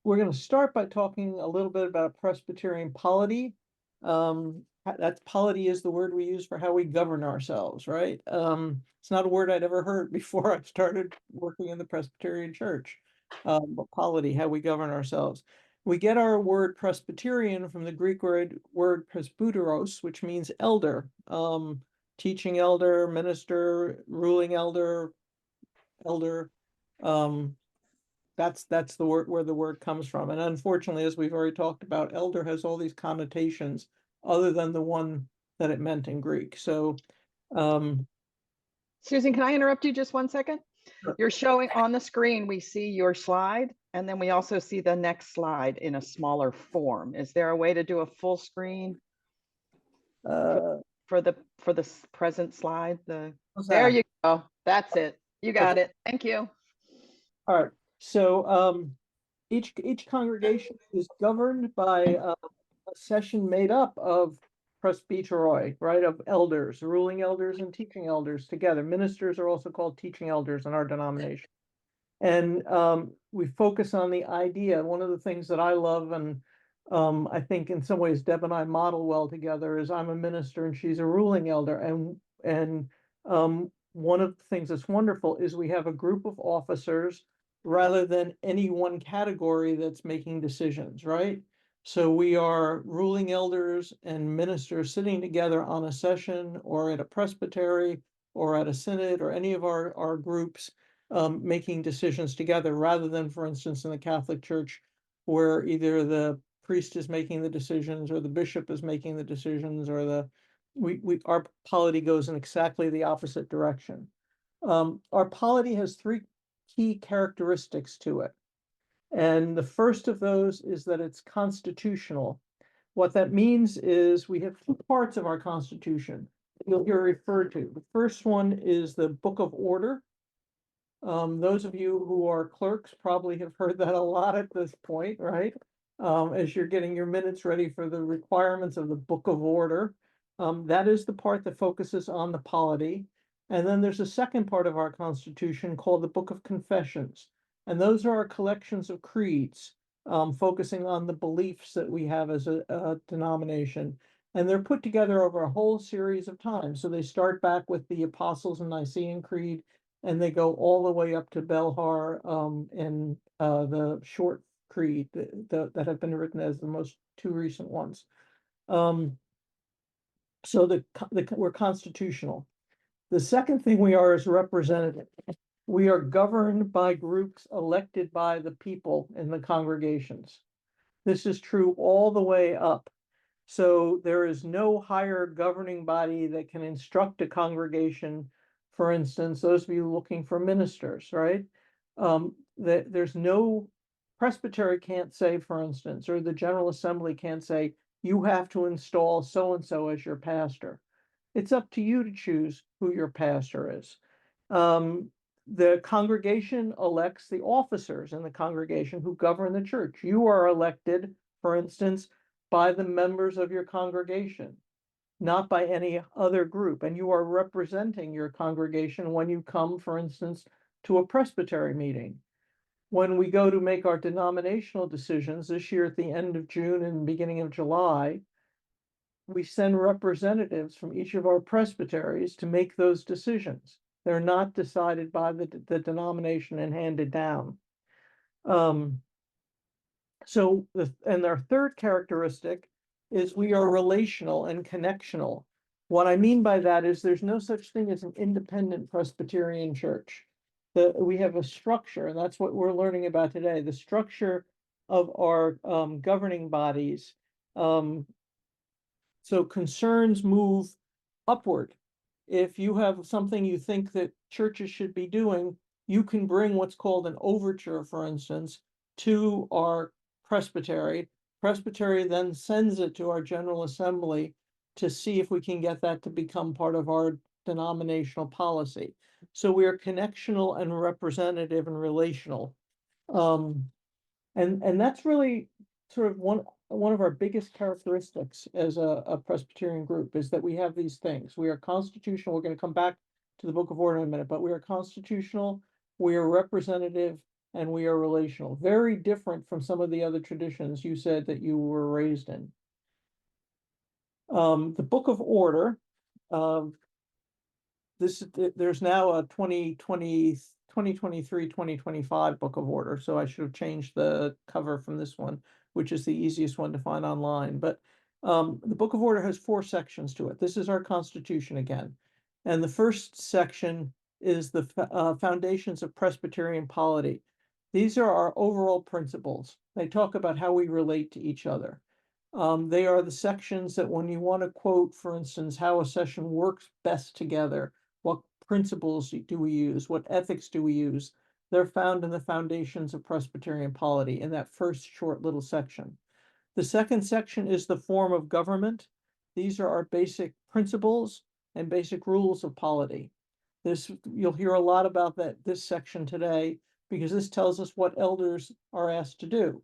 we're going to start by talking a little bit about Presbyterian polity. That polity is the word we use for how we govern ourselves, right? It's not a word I'd ever heard before I started working in the Presbyterian Church. But polity, how we govern ourselves. We get our word Presbyterian from the Greek word presbyteros, which means elder, teaching elder, minister, ruling elder, elder. Um, that's the word where the word comes from. And unfortunately, as we've already talked about, elder has all these connotations other than the one that it meant in Greek. So, um, Susan, can I interrupt you just 1 second? sure. You're showing on the screen, we see your slide, and then we also see the next slide in a smaller form. Is there a way to do a full screen Uh, for the present slide? how's There that? you go. That's it. You Okay. got it. Thank you. All right. So, each congregation is governed by a session made up of presbyteroi, right, of elders, ruling elders and teaching elders together. Ministers are also called teaching elders in our denomination. And we focus on the idea. One of the things that I love, and I think in some ways Deb and I model well together, is I'm a minister and she's a ruling elder. And one of the things that's wonderful is we have a group of officers rather than any one category that's making decisions, right? So we are ruling elders and ministers sitting together on a session or at a presbytery or at a synod or any of our groups, making decisions together rather than, for instance, in the Catholic Church, where either the priest is making the decisions or the bishop is making the decisions or our polity goes in exactly the opposite direction. Our polity has three key characteristics to it. And the first of those is that it's constitutional. What that means is we have two parts of our Constitution you'll hear referred to. The first one is the Book of Order. Those of you who are clerks probably have heard that a lot at this point, right? As you're getting your minutes ready for the requirements of the Book of Order. That is the part that focuses on the polity. And then there's a second part of our Constitution called the Book of Confessions. And those are our collections of creeds, focusing on the beliefs that we have as a denomination. And they're put together over a whole series of time. So they start back with the Apostles' and Nicene Creed, and they go all the way up to Belhar, and the short creed that have been written as the most two recent ones. Um, so we're constitutional. The second thing we are is representative. We are governed by groups elected by the people in the congregations. This is true all the way up. So there is no higher governing body that can instruct a congregation. For instance, those of you looking for ministers, right? That there's no presbytery can't say, for instance, or the General Assembly can't say, you have to install so and so as your pastor. It's up to you to choose who your pastor is. The congregation elects the officers in the congregation who govern the church. You are elected, for instance, by the members of your congregation, not by any other group. And you are representing your congregation when you come, for instance, to a presbytery meeting. When we go to make our denominational decisions this year at the end of June and beginning of July, we send representatives from each of our presbyteries to make those decisions. They're not decided by the denomination and handed down. And our third characteristic is we are relational and connectional. What I mean by that is there's no such thing as an independent Presbyterian church. We have a structure, and that's what we're learning about today, the structure of our governing bodies. So concerns move upward. If you have something you think that churches should be doing, you can bring what's called an overture, for instance, to our presbytery. Presbytery then sends it to our General Assembly to see if we can get that to become part of our denominational policy. So we are connectional and representative and relational. And that's really sort of one of our biggest characteristics as a Presbyterian group is that we have these things. We are constitutional. We're going to come back to the Book of Order in a minute, but we are constitutional, we are representative, and we are relational. Very different from some of the other traditions you said that you were raised in. The Book of Order, um, there's now a 2023-2025 Book of Order, so I should have changed the cover from this one, which is the easiest one to find online. But the Book of Order has 4 sections to it. This is our Constitution again. And the first section is the foundations of Presbyterian polity. These are our overall principles. They talk about how we relate to each other. They are the sections that when you want to quote, for instance, how a session works best together, what principles do we use, what ethics do we use, they're found in the foundations of Presbyterian polity in that first short little section. The second section is the form of government. These are our basic principles and basic rules of polity. You'll hear a lot about this section today, because this tells us what elders are asked to do.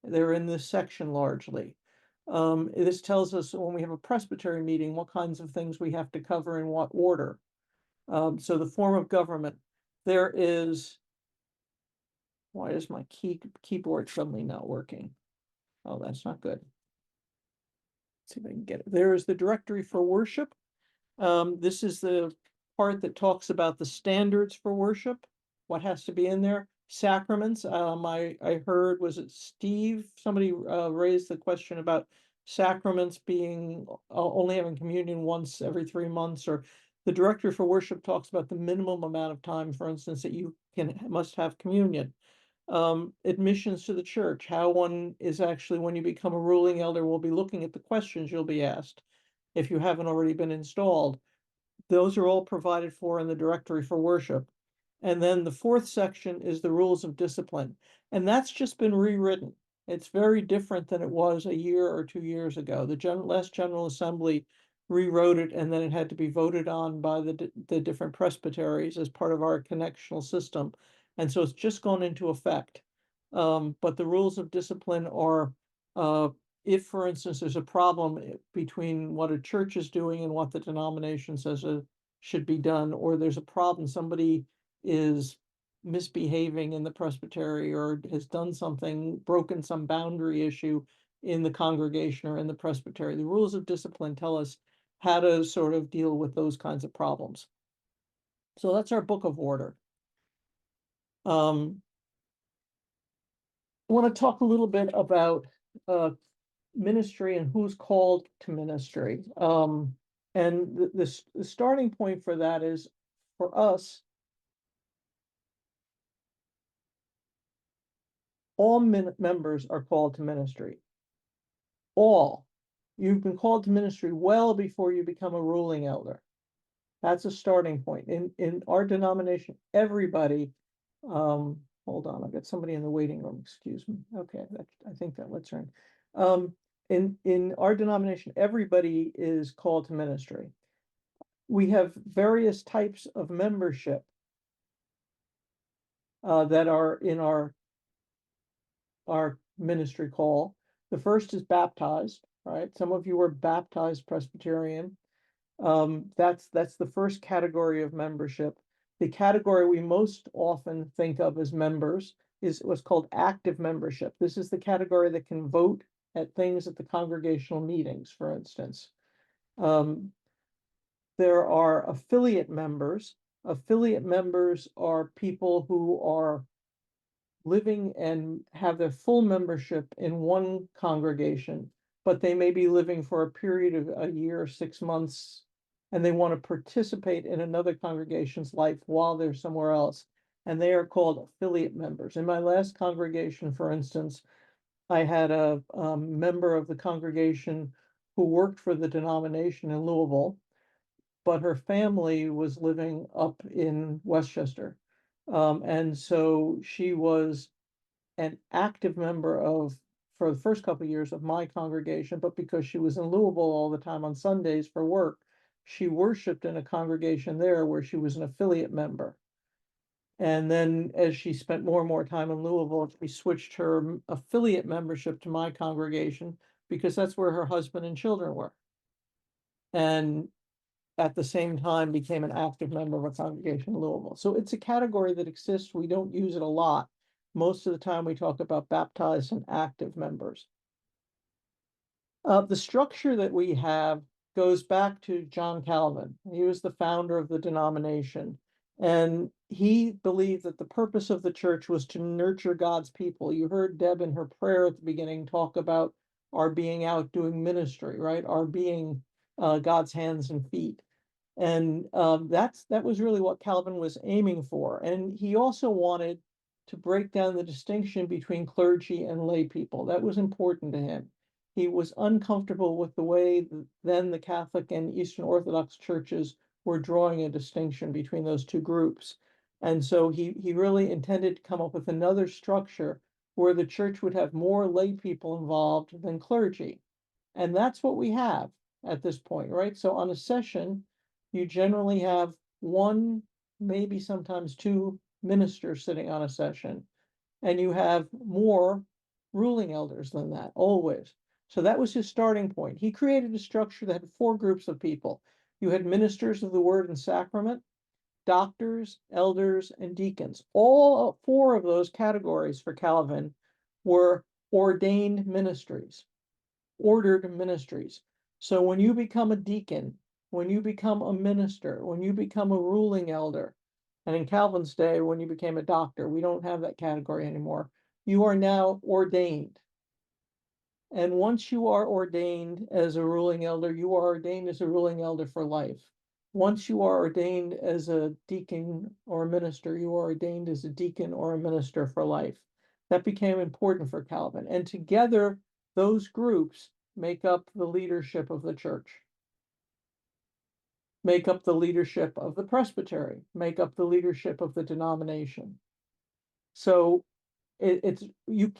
They're in this section largely. This tells us when we have a presbytery meeting, what kinds of things we have to cover in what order. So the form of government, there is, why is my keyboard suddenly not working? Oh, that's not good. Let's see if I can get it. There is the directory for worship. This is the part that talks about the standards for worship, what has to be in there. Sacraments, I heard, was it Steve? Somebody raised the question about sacraments being only having communion once every 3 months, or the directory for worship talks about the minimum amount of time, for instance, that you must have communion. Admissions to the church, how one is actually, when you become a ruling elder, will be looking at the questions you'll be asked if you haven't already been installed. Those are all provided for in the directory for worship. And then the 4th section is the rules of discipline. And that's just been rewritten. It's very different than it was a year or 2 years ago. The last General Assembly rewrote it, and then it had to be voted on by the different presbyteries as part of our connectional system. And so it's just gone into effect. But the rules of discipline are, if, for instance, there's a problem between what a church is doing and what the denomination says should be done, or there's a problem, somebody is misbehaving in the presbytery or has done something, broken some boundary issue in the congregation or in the presbytery, the rules of discipline tell us how to sort of deal with those kinds of problems. So that's our Book of Order. I want to talk a little bit about ministry and who's called to ministry. And the starting point for that is, for us, all members are called to ministry. All. You've been called to ministry well before you become a ruling elder. That's a starting point. In our denomination, everybody, hold on, I've got somebody in the waiting room, excuse me. Okay, I think that lets her in. In our denomination, everybody is called to ministry. We have various types of membership that are in our ministry call. The first is baptized, right? Some of you are baptized Presbyterian. That's the first category of membership. The category we most often think of as members is what's called active membership. This is the category that can vote at things at the congregational meetings, for instance. There are affiliate members. Affiliate members are people who are living and have their full membership in one congregation, but they may be living for a period of a year, 6 months, and they want to participate in another congregation's life while they're somewhere else. And they are called affiliate members. In my last congregation, for instance, I had a member of the congregation who worked for the denomination in Louisville, but her family was living up in Westchester. And so she was an active member for the first couple of years of my congregation, but because she was in Louisville all the time on Sundays for work, she worshiped in a congregation there where she was an affiliate member. And then as she spent more and more time in Louisville, she switched her affiliate membership to my congregation because that's where her husband and children were. And at the same time became an active member of a congregation in Louisville. So it's a category that exists. We don't use it a lot, Most of the time we talk about baptized and active members. The structure that we have goes back to John Calvin. He was the founder of the denomination, and he believed that the purpose of the church was to nurture God's people. You heard Deb in her prayer at the beginning talk about our being out doing ministry, right? Our being God's hands and feet. And that was really what Calvin was aiming for. And he also wanted to break down the distinction between clergy and lay people. That was important to him. He was uncomfortable with the way then the Catholic and Eastern Orthodox churches were drawing a distinction between those two groups. And so he really intended to come up with another structure where the church would have more lay people involved than clergy. And that's what we have at this point, right? So on a session, you generally have one, maybe sometimes two ministers sitting on a session, and you have more ruling elders than that, always. So that was his starting point. He created a structure that had four groups of people. You had ministers of the word and sacrament, doctors, elders, and deacons. All four of those categories for Calvin were ordained ministries, ordered ministries. So when you become a deacon, when you become a minister, when you become a ruling elder, and in Calvin's day, when you became a doctor, we don't have that category anymore. You are now ordained. And once you are ordained as a ruling elder, you are ordained as a ruling elder for life. Once you are ordained as a deacon or a minister, you are ordained as a deacon or a minister for life. That became important for Calvin. And together, those groups make up the leadership of the church, make up the leadership of the presbytery, make up the leadership of the denomination. So it's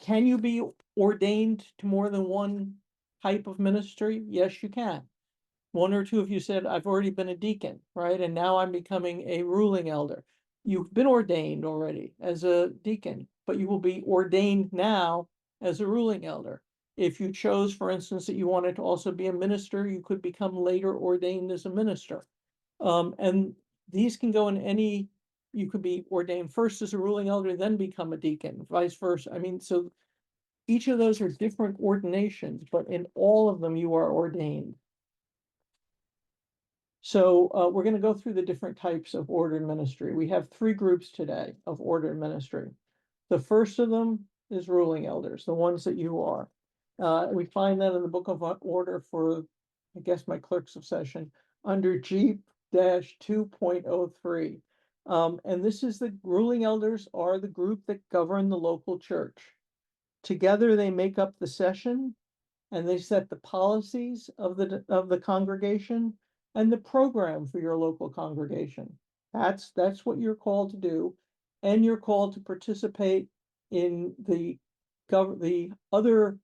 can you be ordained to more than one type of ministry? Yes, you can. One or two of you said, I've already been a deacon, right? And now I'm becoming a ruling elder. You've been ordained already as a deacon, but you will be ordained now as a ruling elder. If you chose, for instance, that you wanted to also be a minister, you could become later ordained as a minister. And these can go in any, you could be ordained first as a ruling elder, then become a deacon, vice versa. I mean, so each of those are different ordinations, but in all of them you are ordained. So we're going to go through the different types of ordered ministry. We have three groups today of ordered ministry. The first of them is ruling elders, the ones that you are. We find that in the Book of Order for, I guess, my clerks of session under G-2.03. And this is the ruling elders are the group that govern the local church. Together they make up the session and they set the policies of the congregation and the program for your local congregation. That's what you're called to do, and you're called to participate in the other.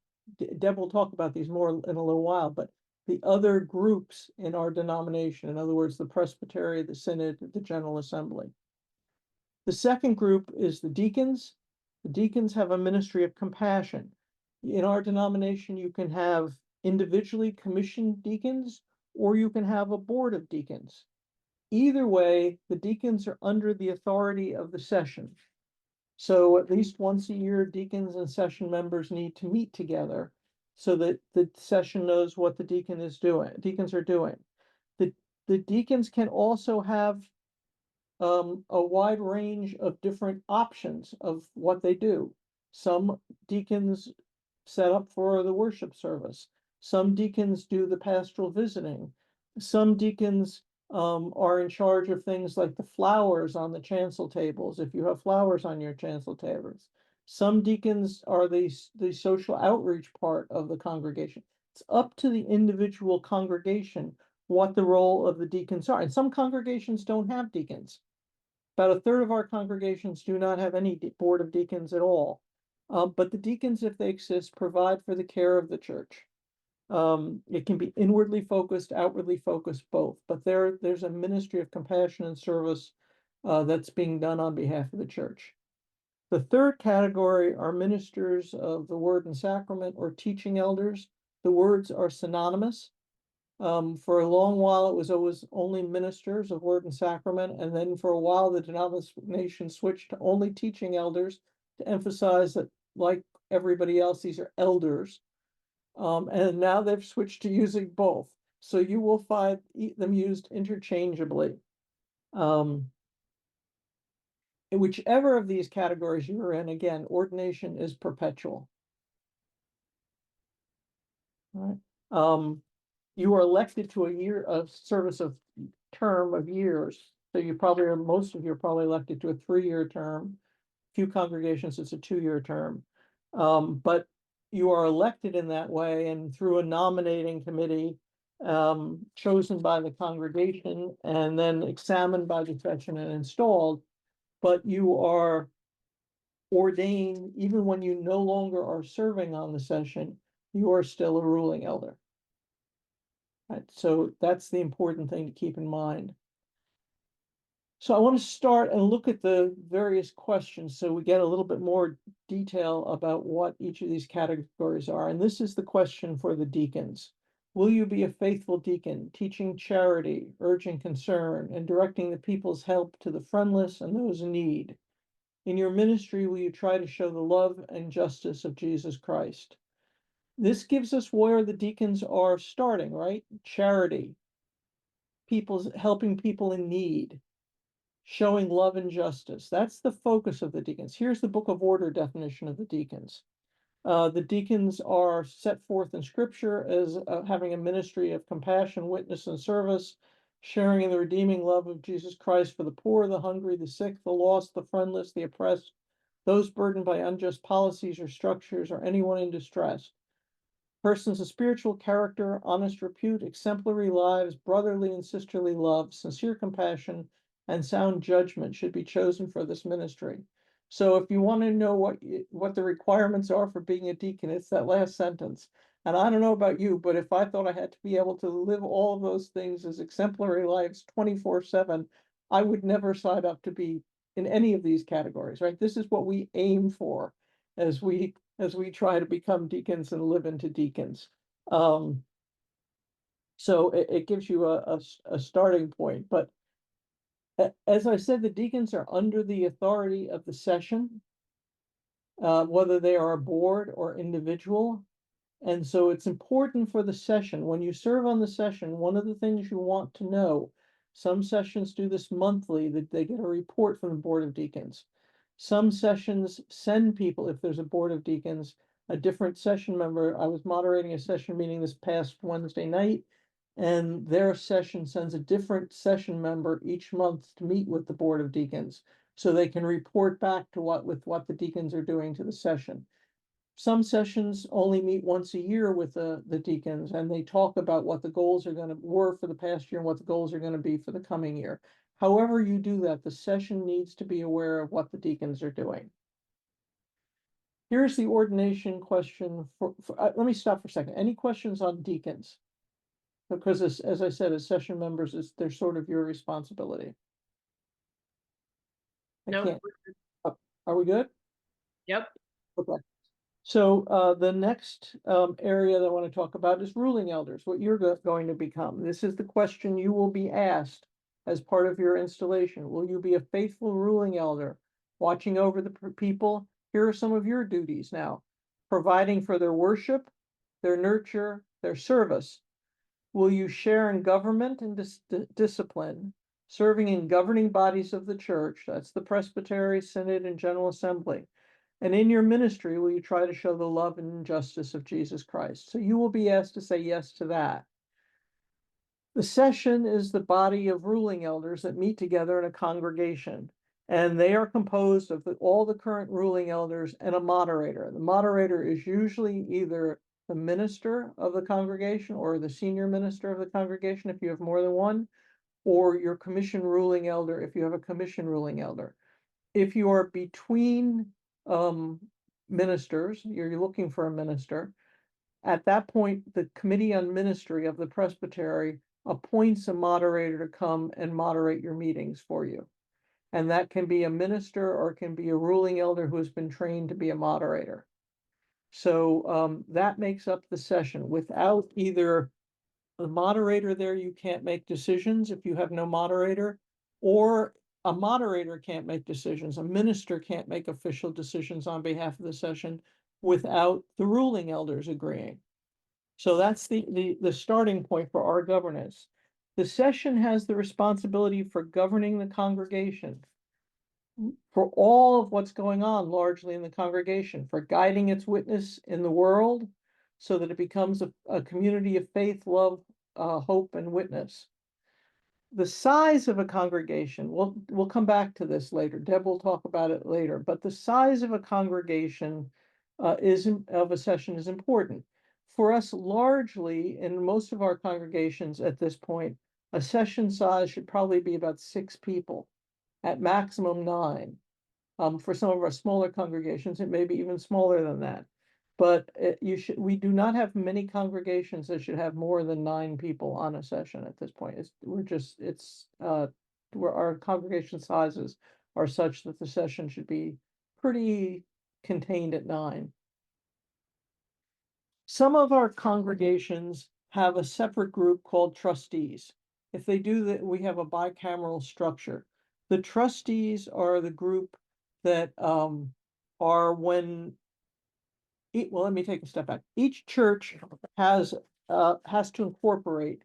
Deb will talk about these more in a little while, but the other groups in our denomination, in other words, the presbytery, the synod, the general assembly. The second group is the deacons. The deacons have a ministry of compassion. In our denomination, you can have individually commissioned deacons, or you can have a board of deacons. Either way, the deacons are under the authority of the session. So at least once a year, deacons and session members need to meet together so that the session knows what the deacons are doing. The deacons can also have a wide range of different options of what they do. Some deacons set up for the worship service. Some deacons do the pastoral visiting. Some deacons are in charge of things like the flowers on the chancel tables, if you have flowers on your chancel tables. Some deacons are the social outreach part of the congregation. It's up to the individual congregation what the role of the deacons are. And some congregations don't have deacons. About a third of our congregations do not have any board of deacons at all. But the deacons, if they exist, provide for the care of the church. It can be inwardly focused, outwardly focused, both. But there's a ministry of compassion and service that's being done on behalf of the church. The third category are ministers of the word and sacrament or teaching elders. The words are synonymous. For a long while, it was always only ministers of word and sacrament. And then for a while, the denomination switched to only teaching elders, to emphasize that, like everybody else, these are elders. And now they've switched to using both. So you will find them used interchangeably. In whichever of these categories you're in, again, ordination is perpetual. All right. You are elected to a year of service of term of years. So you probably are, most of you are probably elected to a 3-year term. Few congregations, it's a 2-year term. But you are elected in that way and through a nominating committee chosen by the congregation and then examined by the session and installed. But you are ordained even when you no longer are serving on the session, you are still a ruling elder. Right, so that's the important thing to keep in mind. So I want to start and look at the various questions so we get a little bit more detail about what each of these categories are. And this is the question for the deacons. Will you be a faithful deacon, teaching charity, urging concern, and directing the people's help to the friendless and those in need? In your ministry, will you try to show the love and justice of Jesus Christ? This gives us where the deacons are starting, right? Charity, helping people in need, showing love and justice. That's the focus of the deacons. Here's the Book of Order definition of the deacons. The deacons are set forth in Scripture as having a ministry of compassion, witness, and service, sharing in the redeeming love of Jesus Christ for the poor, the hungry, the sick, the lost, the friendless, the oppressed, those burdened by unjust policies or structures, or anyone in distress. Persons of spiritual character, honest repute, exemplary lives, brotherly and sisterly love, sincere compassion, and sound judgment should be chosen for this ministry. So if you want to know what the requirements are for being a deacon, it's that last sentence. And I don't know about you, but if I thought I had to be able to live all of those things as exemplary lives 24/7, I would never sign up to be in any of these categories, right? This is what we aim for as we try to become deacons and live into deacons. So it gives you a starting point. But as I said, the deacons are under the authority of the session, whether they are a board or individual. And so it's important for the session. When you serve on the session, one of the things you want to know, some sessions do this monthly, that they get a report from the Board of Deacons. Some sessions send people, if there's a Board of Deacons, a different session member. I was moderating a session meeting this past Wednesday night, and their session sends a different session member each month to meet with the Board of Deacons so they can report back to what the deacons are doing to the session. Some sessions only meet once a year with the deacons, and they talk about what the goals were for the past year and what the goals are going to be for the coming year. However you do that, the session needs to be aware of what the deacons are doing. Here's the ordination question let me stop for a second. Any questions on deacons? Because as I said, as session members, they're sort of your responsibility. No. Are we good? Yep. Okay. So the next area that I want to talk about is ruling elders, what you're going to become. This is the question you will be asked as part of your installation. Will you be a faithful ruling elder, watching over the people? Here are some of your duties now: providing for their worship, their nurture, their service. Will you share in government and discipline, serving in governing bodies of the church? That's the presbytery, synod, and general assembly. And in your ministry, will you try to show the love and justice of Jesus Christ? So you will be asked to say yes to that. The session is the body of ruling elders that meet together in a congregation, and they are composed of all the current ruling elders and a moderator. The moderator is usually either the minister of the congregation or the senior minister of the congregation if you have more than one, or your commission ruling elder if you have a commission ruling elder. If you are between ministers, you're looking for a minister. At that point, the Committee on Ministry of the Presbytery appoints a moderator to come and moderate your meetings for you. And that can be a minister or it can be a ruling elder who has been trained to be a moderator. So that makes up the session. Without either a moderator there, you can't make decisions if you have no moderator, or a moderator can't make decisions, a minister can't make official decisions on behalf of the session without the ruling elders agreeing. So that's the starting point for our governance. The session has the responsibility for governing the congregation, for all of what's going on largely in the congregation, for guiding its witness in the world so that it becomes a community of faith, love, hope, and witness. The size of a congregation, we'll come back to this later. Deb will talk about it later, but the size of a congregation of a session is important. For us, largely, in most of our congregations at this point, a session size should probably be about 6 people, at maximum 9. For some of our smaller congregations, it may be even smaller than that. But we do not have many congregations that should have more than 9 people on a session at this point. Where our congregation sizes are such that the session should be pretty contained at 9. Some of our congregations have a separate group called trustees. If they do that, we have a bicameral structure. The trustees are the group that are when well, let me take a step back. Each church has to incorporate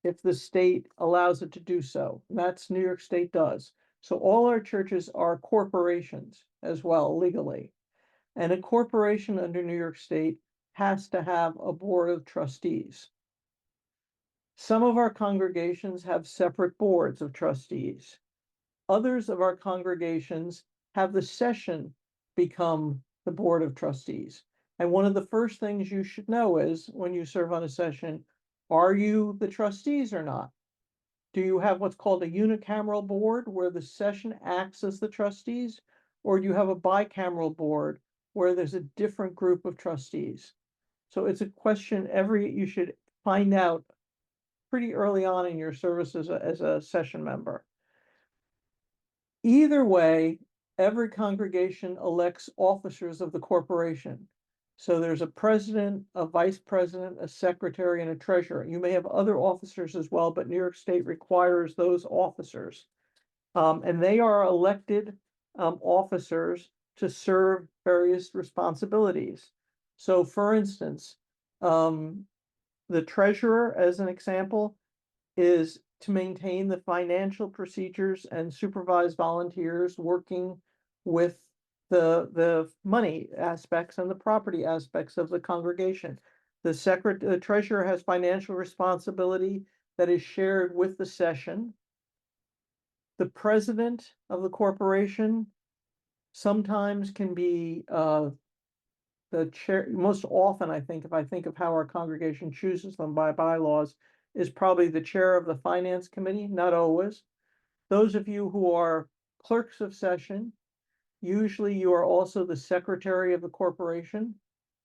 if the state allows it to do so. And that's New York State does. So all our churches are corporations as well legally. And a corporation under New York State has to have a board of trustees. Some of our congregations have separate boards of trustees. Others of our congregations have the session become the board of trustees. And one of the first things you should know is when you serve on a session, are you the trustees or not? Do you have what's called a unicameral board where the session acts as the trustees? Or do you have a bicameral board where there's a different group of trustees? So it's a question you should find out pretty early on in your service as a session member. Either way, every congregation elects officers of the corporation. So there's a president, a vice president, a secretary, and a treasurer. You may have other officers as well, but New York State requires those officers. And they are elected officers to serve various responsibilities. So for instance, the treasurer, as an example, is to maintain the financial procedures and supervise volunteers working with the money aspects and the property aspects of the congregation. The treasurer has financial responsibility that is shared with the session. The president of the corporation sometimes can be the chair. Most often, I think, if I think of how our congregation chooses them by bylaws, is probably the chair of the finance committee, not always. Those of you who are clerks of session, usually you are also the secretary of the corporation.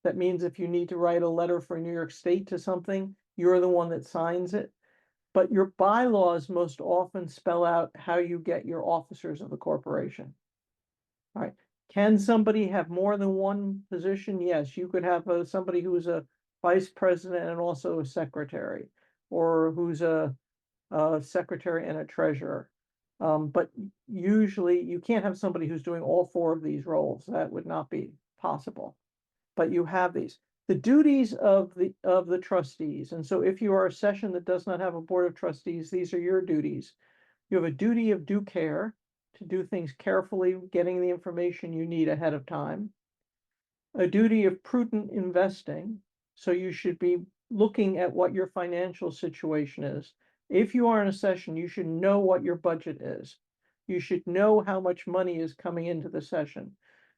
That means if you need to write a letter for New York State to something, you're the one that signs it. But your bylaws most often spell out how you get your officers of the corporation. All right. Can somebody have more than one position? Yes, you could have somebody who's a vice president and also a secretary, or who's a secretary and a treasurer. But usually you can't have somebody who's doing all 4 of these roles. That would not be possible. But you have these. The duties of the trustees. And so if you are a session that does not have a board of trustees, these are your duties. You have a duty of due care to do things carefully, getting the information you need ahead of time. A duty of prudent investing. So you should be looking at what your financial situation is. If you are in a session, you should know what your budget is. You should know how much money is coming into the session,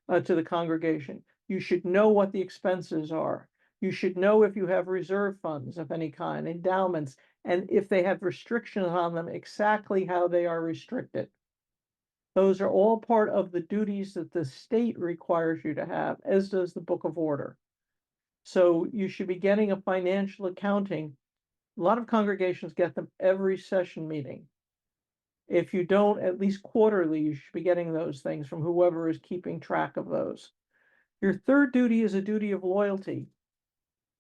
to the congregation. You should know what the expenses are. You should know if you have reserve funds of any kind, endowments, and if they have restrictions on them, exactly how they are restricted. Those are all part of the duties that the state requires you to have, as does the Book of Order. So you should be getting a financial accounting. A lot of congregations get them every session meeting. If you don't, at least quarterly, you should be getting those things from whoever is keeping track of those. Your third duty is a duty of loyalty.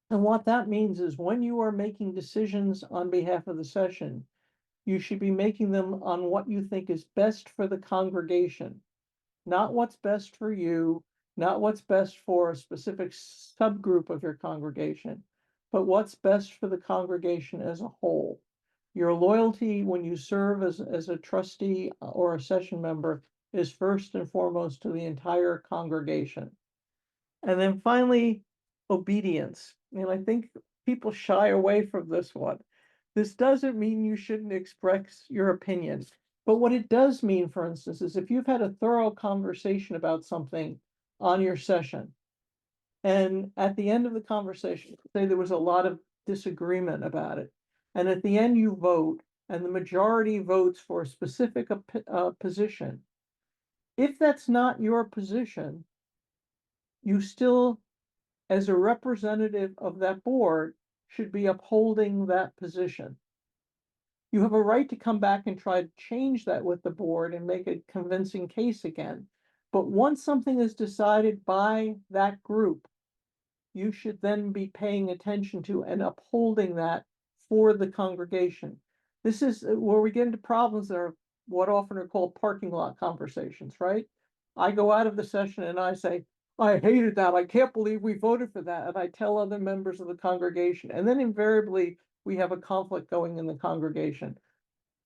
And what that means is when you are making decisions on behalf of the session, you should be making them on what you think is best for the congregation, not what's best for you, not what's best for a specific subgroup of your congregation, but what's best for the congregation as a whole. Your loyalty when you serve as a trustee or a session member is first and foremost to the entire congregation. And then finally, obedience. And I think people shy away from this one. This doesn't mean you shouldn't express your opinion. But what it does mean, for instance, is if you've had a thorough conversation about something on your session, and at the end of the conversation, say there was a lot of disagreement about it, and at the end you vote, and the majority votes for a specific position, if that's not your position, you still, as a representative of that board, should be upholding that position. You have a right to come back and try to change that with the board and make a convincing case again. But once something is decided by that group, you should then be paying attention to and upholding that for the congregation. This is where we get into problems that are what often are called parking lot conversations, right? I go out of the session and I say, I hated that. I can't believe we voted for that. And I tell other members of the congregation. And then invariably, we have a conflict going in the congregation.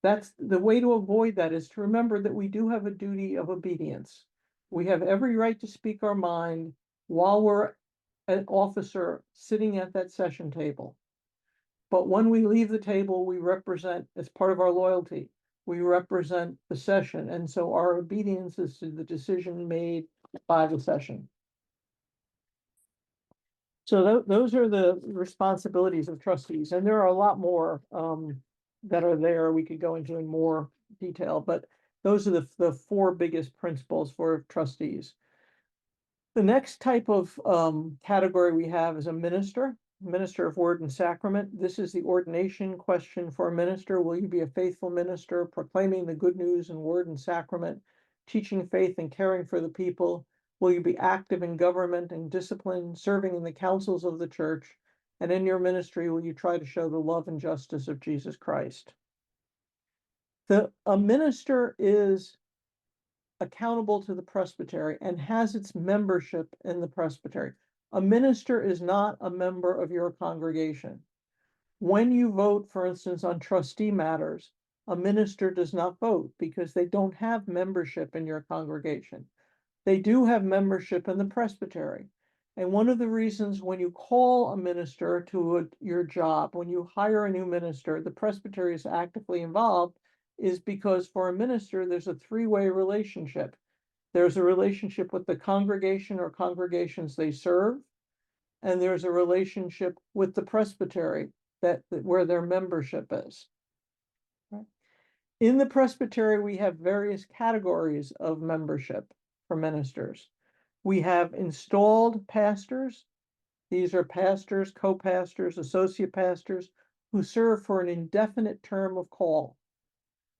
That's the way to avoid that, is to remember that we do have a duty of obedience. We have every right to speak our mind while we're an officer sitting at that session table. But when we leave the table, we represent, as part of our loyalty, we represent the session. And so our obedience is to the decision made by the session. So those are the responsibilities of trustees, and there are a lot more that are there. We could go into in more detail, but those are the four biggest principles for trustees. The next type of category we have is a minister of word and sacrament. This is the ordination question for a minister. Will you be a faithful minister, proclaiming the good news in word and sacrament, teaching faith and caring for the people? Will you be active in government and discipline, serving in the councils of the church? And in your ministry, will you try to show the love and justice of Jesus Christ? A minister is accountable to the presbytery and has its membership in the presbytery. A minister is not a member of your congregation. When you vote, for instance, on trustee matters, a minister does not vote because they don't have membership in your congregation. They do have membership in the presbytery. And one of the reasons when you call a minister to your job, when you hire a new minister, the presbytery is actively involved, is because for a minister, there's a three-way relationship. There's a relationship with the congregation or congregations they serve, and there's a relationship with the presbytery where their membership is. In the presbytery, we have various categories of membership for ministers. We have installed pastors. These are pastors, co-pastors, associate pastors who serve for an indefinite term of call.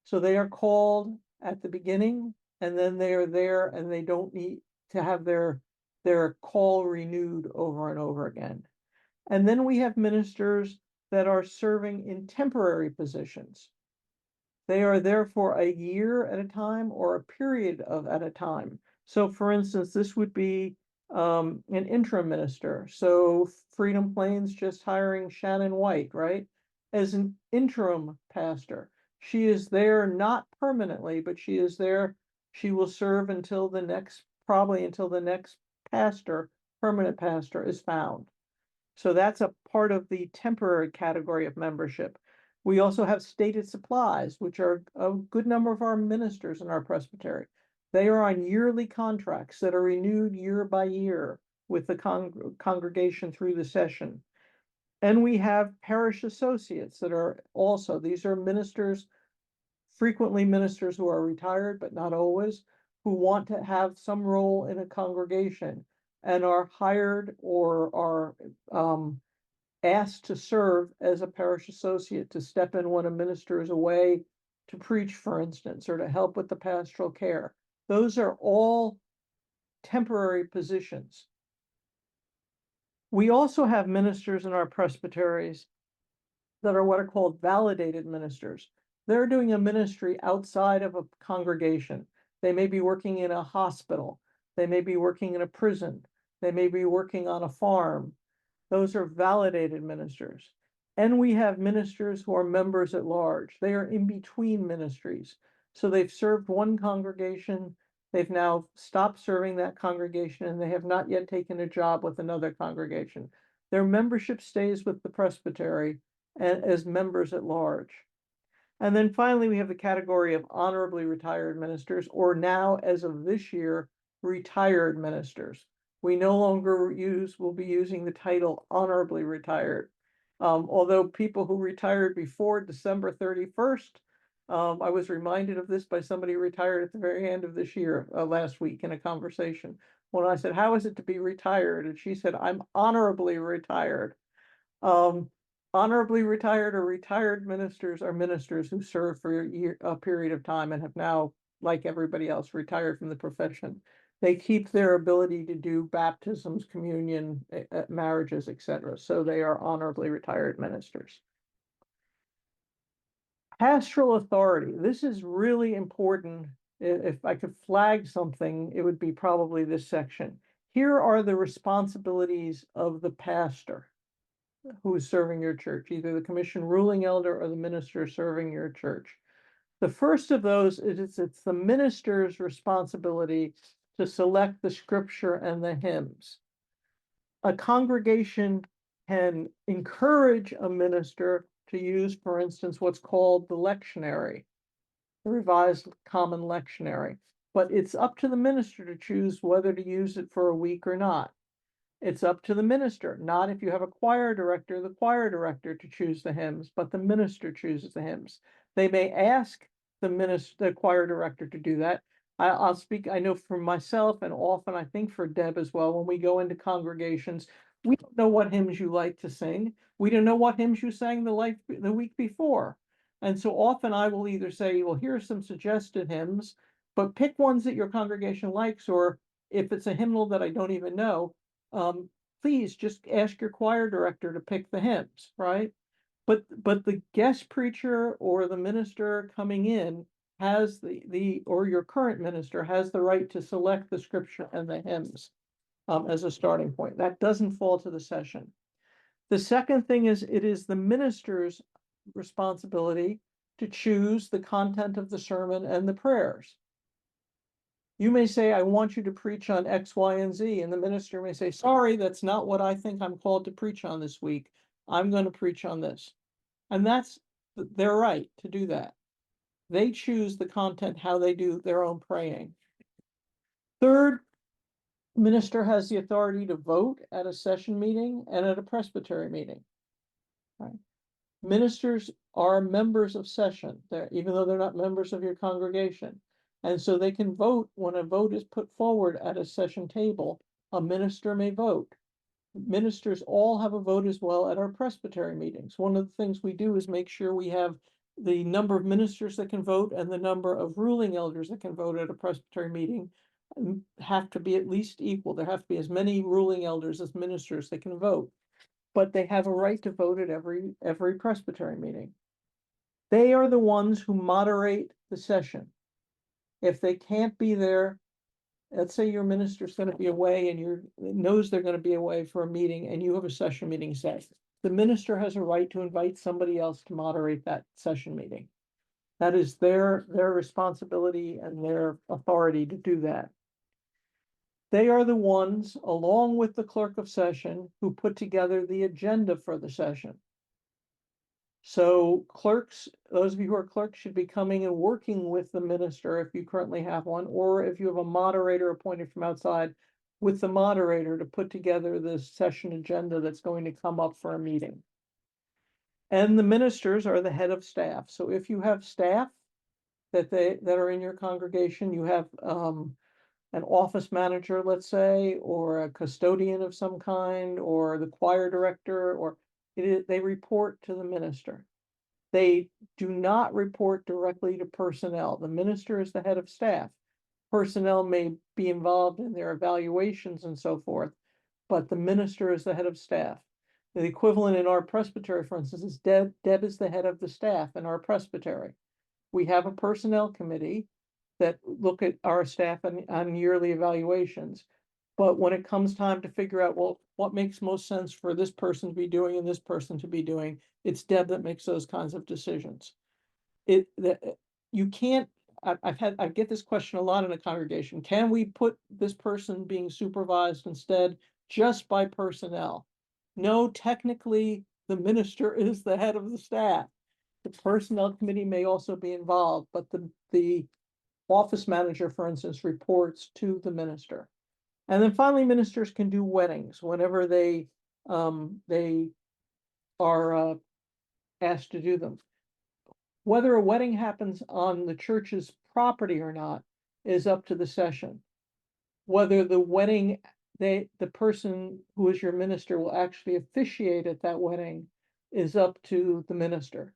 So they are called at the beginning, and then they are there, and they don't need to have their call renewed over and over again. And then we have ministers that are serving in temporary positions. They are there for a year at a time or a period at a time. So for instance, this would be an interim minister. So Freedom Plains just hiring Shannon White, right? As an interim pastor. She is there not permanently, but she is there. She will serve until probably until the next permanent pastor is found. So that's a part of the temporary category of membership. We also have stated supplies, which are a good number of our ministers in our presbytery. They are on yearly contracts that are renewed year by year with the congregation through the session. And we have parish associates that are also, these are ministers, frequently ministers who are retired, but not always, who want to have some role in a congregation and are hired or are asked to serve as a parish associate, to step in when a minister is away to preach, for instance, or to help with the pastoral care. Those are all temporary positions. We also have ministers in our presbyteries that are what are called validated ministers. they're doing a ministry outside of a congregation. They may be working in a hospital. They may be working in a prison. They may be working on a farm. Those are validated ministers. And we have ministers who are members at large. They are in between ministries. So they've served one congregation, they've now stopped serving that congregation, and they have not yet taken a job with another congregation. Their membership stays with the presbytery as members at large. And then finally, we have the category of honorably retired ministers, or now, as of this year, retired ministers. We no longer will be using the title honorably retired. Although people who retired before December 31st, I was reminded of this by somebody who retired at the very end of this year, last week in a conversation. When I said, "How is it to be retired?" And she said, "I'm honorably retired." Um, Honorably retired or retired ministers are ministers who serve for a period of time and have now, like everybody else, retired from the profession. They keep their ability to do baptisms, communion, marriages, etc. So they are honorably retired ministers. Pastoral authority. This is really important. If I could flag something, it would be probably this section. Here are the responsibilities of the pastor who is serving your church, either the commission ruling elder or the minister serving your church. The first of those is it's the minister's responsibility to select the scripture and the hymns. A congregation can encourage a minister to use, for instance, what's called the lectionary, the Revised Common Lectionary, but it's up to the minister to choose whether to use it for a week or not. It's up to the minister, not if you have a choir director, the choir director to choose the hymns, but the minister chooses the hymns. They may ask the choir director to do that. I'll speak, I know for myself and often I think for Deb as well, when we go into congregations, we don't know what hymns you like to sing. We don't know what hymns you sang the week before. And so often I will either say, well, here's some suggested hymns, but pick ones that your congregation likes, or if it's a hymnal that I don't even know, please just ask your choir director to pick the hymns, right? But the guest preacher or the minister coming in has or your current minister has the right to select the scripture and the hymns as a starting point. That doesn't fall to the session. The second thing is it is the minister's responsibility to choose the content of the sermon and the prayers. You may say, I want you to preach on X, Y, and Z. And the minister may say, sorry, that's not what I think I'm called to preach on this week. I'm going to preach on this. And that's their right to do that. They choose the content, how they do their own praying. Third, minister has the authority to vote at a session meeting and at a presbytery meeting. Right? Ministers are members of session, even though they're not members of your congregation. And so they can vote when a vote is put forward at a session table. A minister may vote. Ministers all have a vote as well at our presbytery meetings. One of the things we do is make sure we have the number of ministers that can vote and the number of ruling elders that can vote at a presbytery meeting have to be at least equal. There have to be as many ruling elders as ministers that can vote, but they have a right to vote at every presbytery meeting. They are the ones who moderate the session. If they can't be there, let's say your minister's going to be away and knows they're going to be away for a meeting and you have a session meeting set, the minister has a right to invite somebody else to moderate that session meeting. That is their responsibility and their authority to do that. They are the ones, along with the clerk of session, who put together the agenda for the session. So clerks, those of you who are clerks should be coming and working with the minister if you currently have one, or if you have a moderator appointed from outside, with the moderator to put together the session agenda that's going to come up for a meeting. And the ministers are the head of staff. So if you have staff that are in your congregation, you have an office manager, let's say, or a custodian of some kind, or the choir director, or they report to the minister. They do not report directly to personnel. The minister is the head of staff. Personnel may be involved in their evaluations and so forth, but the minister is the head of staff. The equivalent in our presbytery, for instance, is Deb is the head of the staff in our presbytery. We have a personnel committee that look at our staff on yearly evaluations. But when it comes time to figure out, well, what makes most sense for this person to be doing and this person to be doing, it's Deb that makes those kinds of decisions. You can't, I get this question a lot in a congregation. Can we put this person being supervised instead just by personnel? No, technically, the minister is the head of the staff. The personnel committee may also be involved, but the office manager, for instance, reports to the minister. And then finally, ministers can do weddings whenever they are asked to do them. Whether a wedding happens on the church's property or not is up to the session. Whether the wedding, the person who is your minister will actually officiate at that wedding is up to the minister.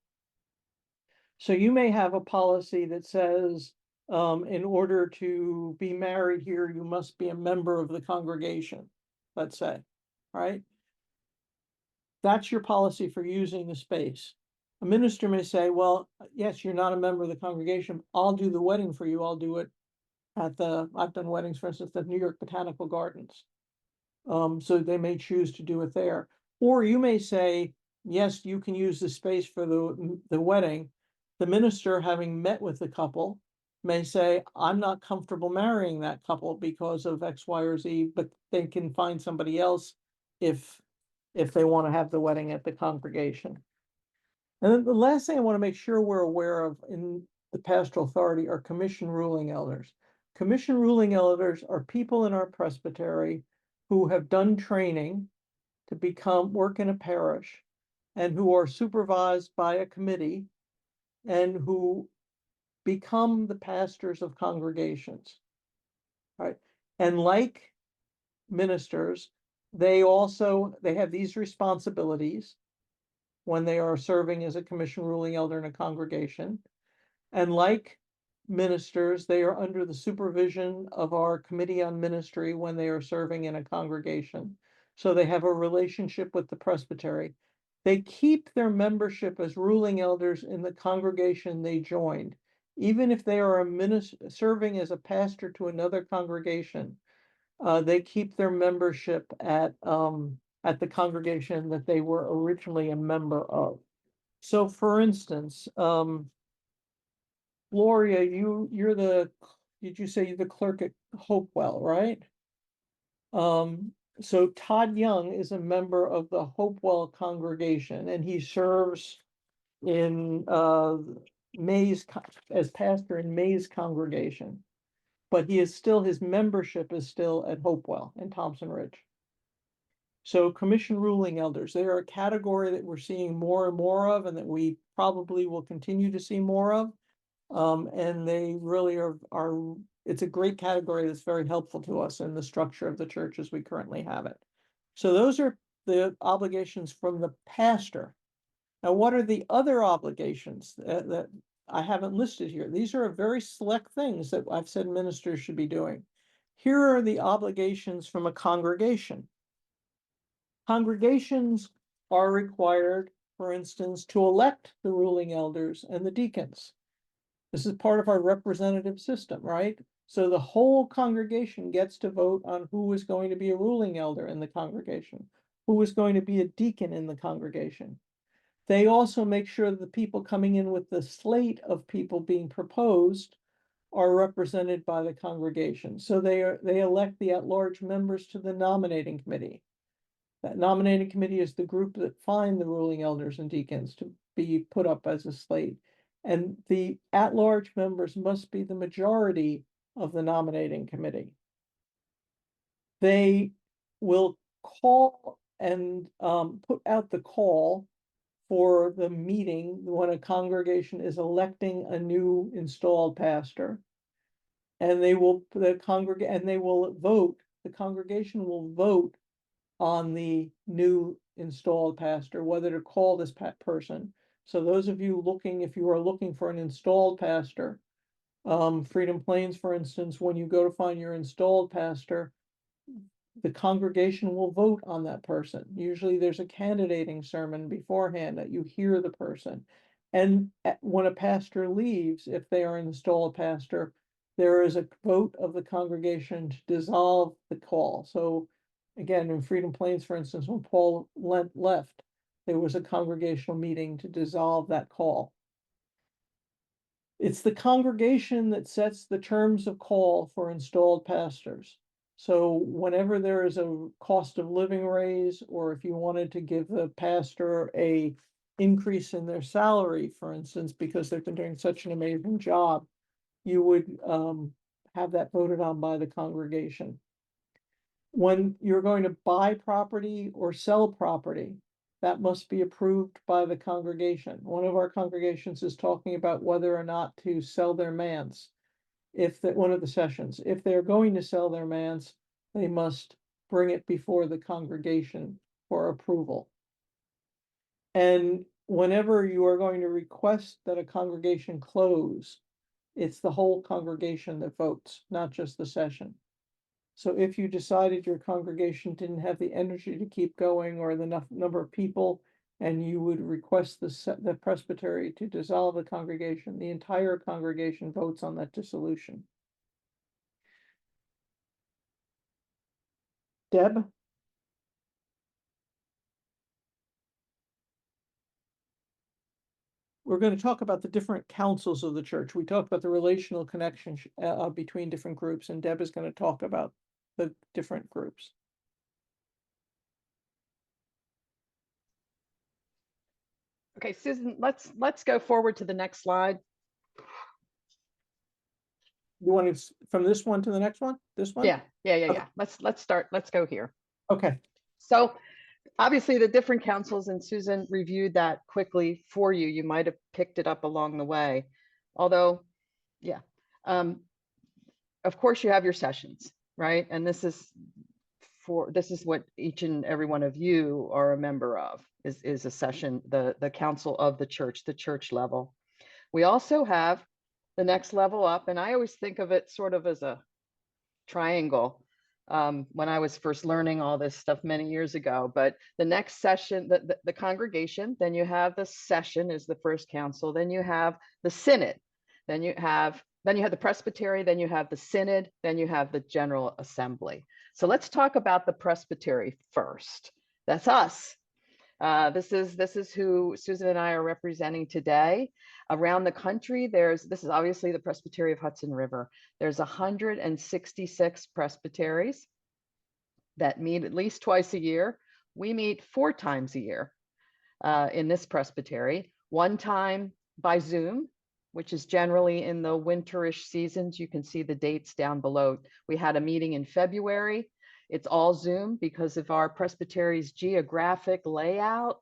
So you may have a policy that says, in order to be married here, you must be a member of the congregation, let's say, right? That's your policy for using the space. A minister may say, well, yes, you're not a member of the congregation. I'll do the wedding for you. I'll do it at I've done weddings, for instance, at New York Botanical Gardens. So they may choose to do it there. Or you may say, yes, you can use the space for the wedding. The minister, having met with the couple, may say, I'm not comfortable marrying that couple because of X, Y, or Z, but they can find somebody else if they want to have the wedding at the congregation. And then the last thing I want to make sure we're aware of in the pastoral authority are commission ruling elders. Commission ruling elders are people in our presbytery who have done training to work in a parish and who are supervised by a committee and who become the pastors of congregations. Right. And like ministers, they have these responsibilities when they are serving as a commission ruling elder in a congregation. And like ministers, they are under the supervision of our committee on ministry when they are serving in a congregation. So they have a relationship with the presbytery. They keep their membership as ruling elders in the congregation they joined. Even if they are serving as a pastor to another congregation, they keep their membership at the congregation that they were originally a member of. So for instance, Gloria, did you say you're the clerk at Hopewell, right? So Todd Young is a member of the Hopewell congregation and he serves in as pastor in May's congregation. But his membership is still at Hopewell in Thompson Ridge. So commission ruling elders, they are a category that we're seeing more and more of and that we probably will continue to see more of. And they really are, it's a great category that's very helpful to us in the structure of the church as we currently have it. So those are the obligations from the pastor. Now, what are the other obligations that I haven't listed here? These are very select things that I've said ministers should be doing. Here are the obligations from a congregation. Congregations are required, for instance, to elect the ruling elders and the deacons. This is part of our representative system, right? So the whole congregation gets to vote on who is going to be a ruling elder in the congregation, who is going to be a deacon in the congregation. They also make sure that the people coming in with the slate of people being proposed are represented by the congregation. So they elect the at-large members to the nominating committee. That nominating committee is the group that find the ruling elders and deacons to be put up as a slate. And the at-large members must be the majority of the nominating committee. They will call and put out the call for the meeting when a congregation is electing a new installed pastor. And they will vote, the congregation will vote on the new installed pastor, whether to call this person. So those of you if you are looking for an installed pastor, Freedom Plains, for instance, when you go to find your installed pastor, the congregation will vote on that person. Usually there's a candidating sermon beforehand that you hear the person. And when a pastor leaves, if they are installed pastor, there is a vote of the congregation to dissolve the call. So again, in Freedom Plains, for instance, when Paul left, there was a congregational meeting to dissolve that call. It's the congregation that sets the terms of call for installed pastors. So whenever there is a cost of living raise, or if you wanted to give the pastor a increase in their salary, for instance, because they've been doing such an amazing job, you would have that voted on by the congregation. When you're going to buy property or sell property, that must be approved by the congregation. One of our congregations is talking about whether or not to sell their manse. If that one of the sessions, if they're going to sell their manse, they must bring it before the congregation for approval. And whenever you are going to request that a congregation close, it's the whole congregation that votes, not just the session. So if you decided your congregation didn't have the energy to keep going or the number of people, and you would request the presbytery to dissolve the congregation, the entire congregation votes on that dissolution. Deb? We're going to talk about the different councils of the church. We talked about the relational connection between different groups, and Deb is going to talk about the different groups. Okay, Susan, let's go forward to the next slide. You want to from this one to the next one? This one? Yeah. Okay. Let's start. Let's go here. Okay. So obviously the different councils, and Susan reviewed that quickly for you. You might have picked it up along the way. Although, yeah, of course you have your sessions, right? And this is what each and every one of you are a member of, is a session, the council of the church level. We also have the next level up, and I always think of it sort of as a triangle. When I was first learning all this stuff many years ago, but the next session, the congregation, then you have the session is the first council, then you have the synod, then you have the presbytery, then you have the synod, then you have the general assembly. So let's talk about the presbytery first. That's us. This is who Susan and I are representing today. Around the country, this is obviously the Presbytery of Hudson River. There's 166 presbyteries that meet at least twice a year. We meet 4 times a year in this presbytery, one time by Zoom, which is generally in the winterish seasons. You can see the dates down below. We had a meeting in February. It's all Zoom because of our presbytery's geographic layout.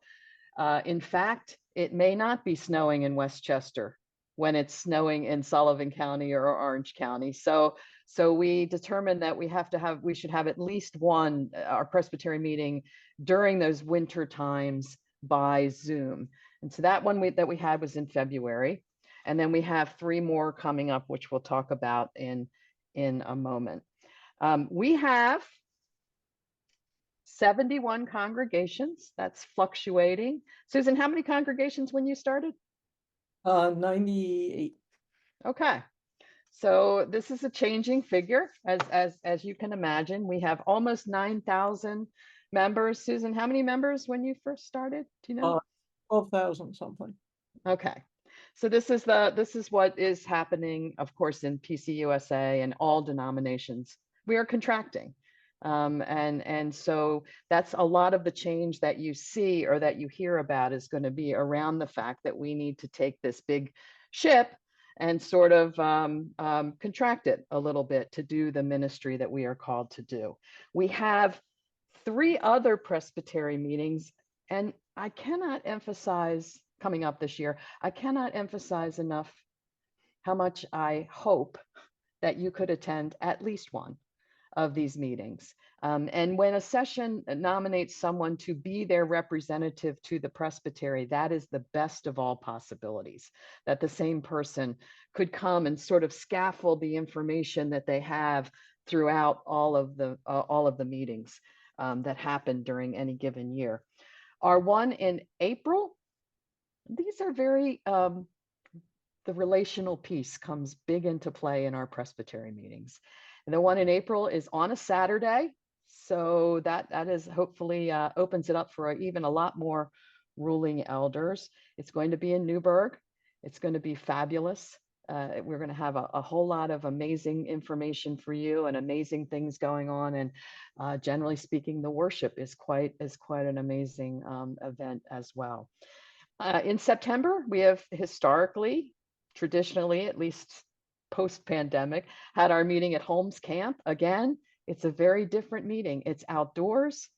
In fact, it may not be snowing in Westchester when it's snowing in Sullivan County or Orange County. So we determined that we should have at least one, our presbytery meeting during those winter times by Zoom. And so that one that we had was in February. And then we have 3 more coming up, which we'll talk about in a moment. We have 71 congregations. That's fluctuating. Susan, how many congregations when you started? 98. Okay. So this is a changing figure, as you can imagine. We have almost 9,000 members. Susan, how many members when you first started? Do you know? 12,000 something. Okay. So this is what is happening, of course, in PCUSA and all denominations. We are contracting. And so that's a lot of the change that you see or that you hear about is going to be around the fact that we need to take this big ship and sort of contract it a little bit to do the ministry that we are called to do. We have 3 other presbytery meetings, and I cannot emphasize coming up this year, I cannot emphasize enough how much I hope that you could attend at least one of these meetings. And when a session nominates someone to be their representative to the presbytery, that is the best of all possibilities, that the same person could come and sort of scaffold the information that they have throughout all of the meetings that happen during any given year. Our one in April these are very, the relational piece comes big into play in our presbytery meetings. And the one in April is on a Saturday. So that is hopefully opens it up for even a lot more ruling elders. It's going to be in Newburgh. It's going to be fabulous. We're going to have a whole lot of amazing information for you and amazing things going on. And generally speaking, the worship is quite an amazing event as well. In September, we have historically, traditionally, at least post-pandemic, had our meeting at Holmes Camp. Again, it's a very different meeting. It's outdoors.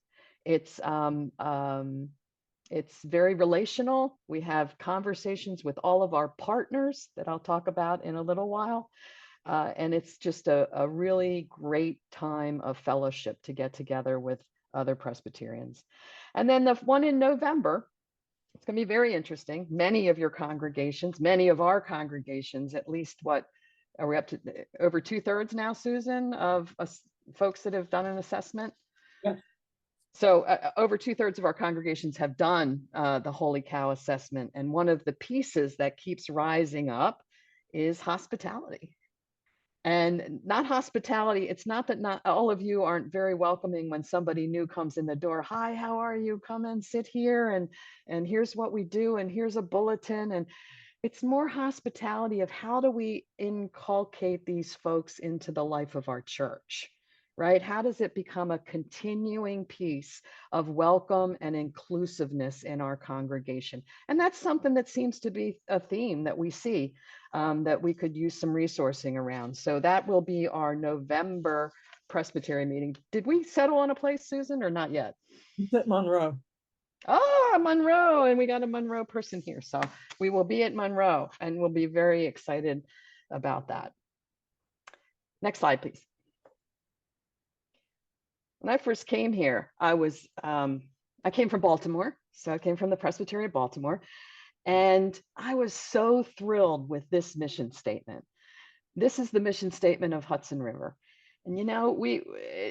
It's very relational. We have conversations with all of our partners that I'll talk about in a little while. And it's just a really great time of fellowship to get together with other Presbyterians. And then the one in November, it's going to be very interesting. Many of your congregations, many of our congregations, at least what are we up to, over 2/3 now, Susan, of folks that have done an assessment? Yeah. So over 2/3 of our congregations have done the Holy Cow assessment. And one of the pieces that keeps rising up is hospitality. And not hospitality, it's not that not all of you aren't very welcoming when somebody new comes in the door. Hi, how are you? Come and sit here, and here's what we do, and here's a bulletin. And it's more hospitality of how do we inculcate these folks into the life of our church, right? How does it become a continuing piece of welcome and inclusiveness in our congregation? And that's something that seems to be a theme that we see, that we could use some resourcing around. So that will be our November Presbytery meeting. Did we settle on a place, Susan, or not yet? It's at Monroe. Oh, Monroe, and we got a Monroe person here. So we will be at Monroe, and we'll be very excited about that. Next slide, please. When I first came here, I came from Baltimore. So I came from the Presbytery of Baltimore. And I was so thrilled with this mission statement. This is the mission statement of Hudson River. And, you know, we,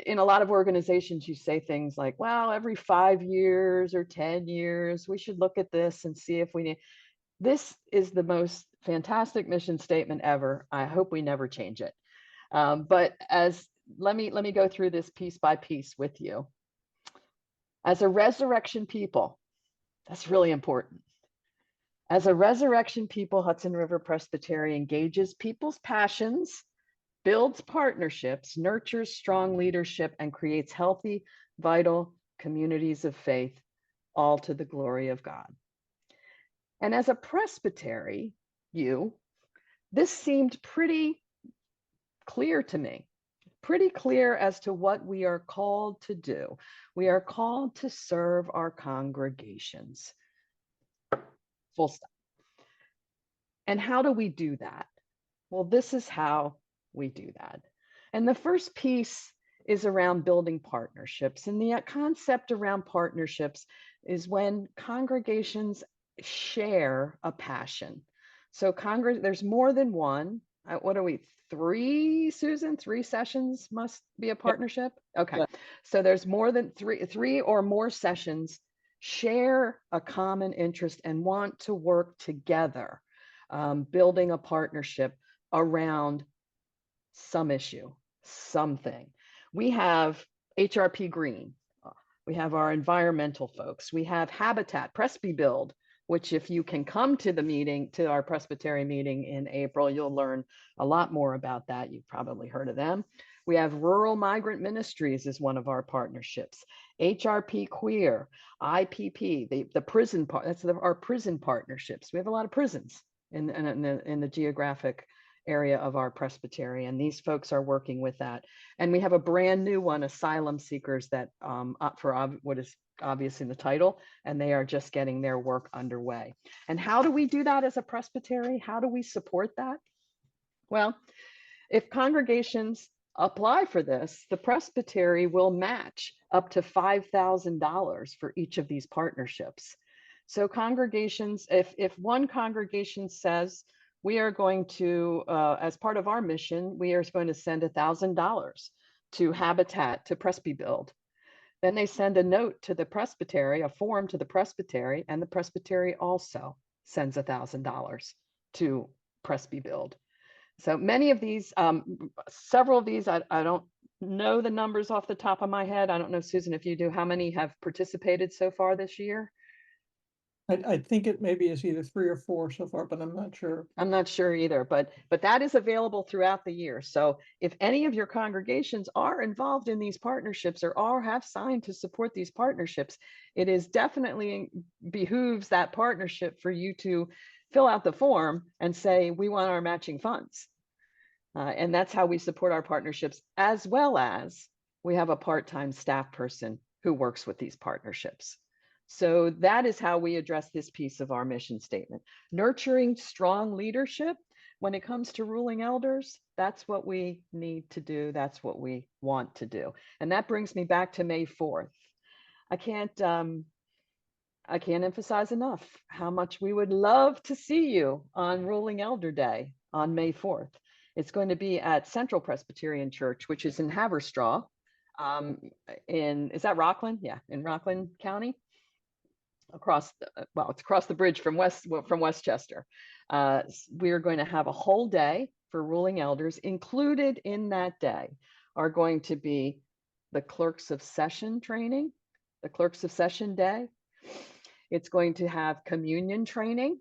in a lot of organizations, you say things like, well, every 5 years or 10 years, we should look at this and see if we need. This is the most fantastic mission statement ever. I hope we never change it. But let me go through this piece by piece with you. As a resurrection people, that's really important. As a resurrection people, Hudson River Presbytery engages people's passions, builds partnerships, nurtures strong leadership, and creates healthy, vital communities of faith, all to the glory of God. And as a presbytery, this seemed pretty clear to me, pretty clear as to what we are called to do. We are called to serve our congregations. Full stop. And how do we do that? Well, this is how we do that. And the first piece is around building partnerships. And the concept around partnerships is when congregations share a passion. So there's more than one. What are we, 3, Susan? 3 sessions must be a partnership? Okay. Yeah. So there's more than three or more sessions share a common interest and want to work together, building a partnership around some issue, something. We have HRP Green. We have our environmental folks. We have Habitat, PresbyBuild, which if you can come to the meeting, to our Presbytery meeting in April, you'll learn a lot more about that. You've probably heard of them. We have Rural Migrant Ministries as one of our partnerships. HRP Queer, IPP, the prison part. That's our prison partnerships. We have a lot of prisons in the geographic area of our presbytery, and these folks are working with that. And we have a brand new one, Asylum Seekers, that for what is obvious in the title, and they are just getting their work underway. And how do we do that as a presbytery? How do we support that? Well, if congregations apply for this, the presbytery will match up to $5,000 for each of these partnerships. So congregations, if one congregation says, we are going to, as part of our mission, we are going to send $1,000 to Habitat, to PresbyBuild. Then they send a note to the presbytery, a form to the presbytery, and the presbytery also sends $1,000 to Presby Build. So many of these, several of these, I don't know the numbers off the top of my head. I don't know, Susan, if you do, how many have participated so far this year? I think it maybe is either 3 or 4 so far, but I'm not sure. I'm not sure either, but that is available throughout the year. So if any of your congregations are involved in these partnerships or have signed to support these partnerships, it is definitely behooves that partnership for you to fill out the form and say, we want our matching funds. And that's how we support our partnerships, as well as we have a part-time staff person who works with these partnerships. So that is how we address this piece of our mission statement. Nurturing strong leadership when it comes to ruling elders, that's what we need to do. That's what we want to do. And that brings me back to May 4th. I can't emphasize enough how much we would love to see you on Ruling Elder Day on May 4th. It's going to be at Central Presbyterian Church, which is in Haverstraw. Is that Rockland? Yeah, in Rockland County. It's across the bridge from Westchester. We are going to have a whole day for ruling elders. Included in that day are going to be the clerks of session training, the clerks of session day. It's going to have communion training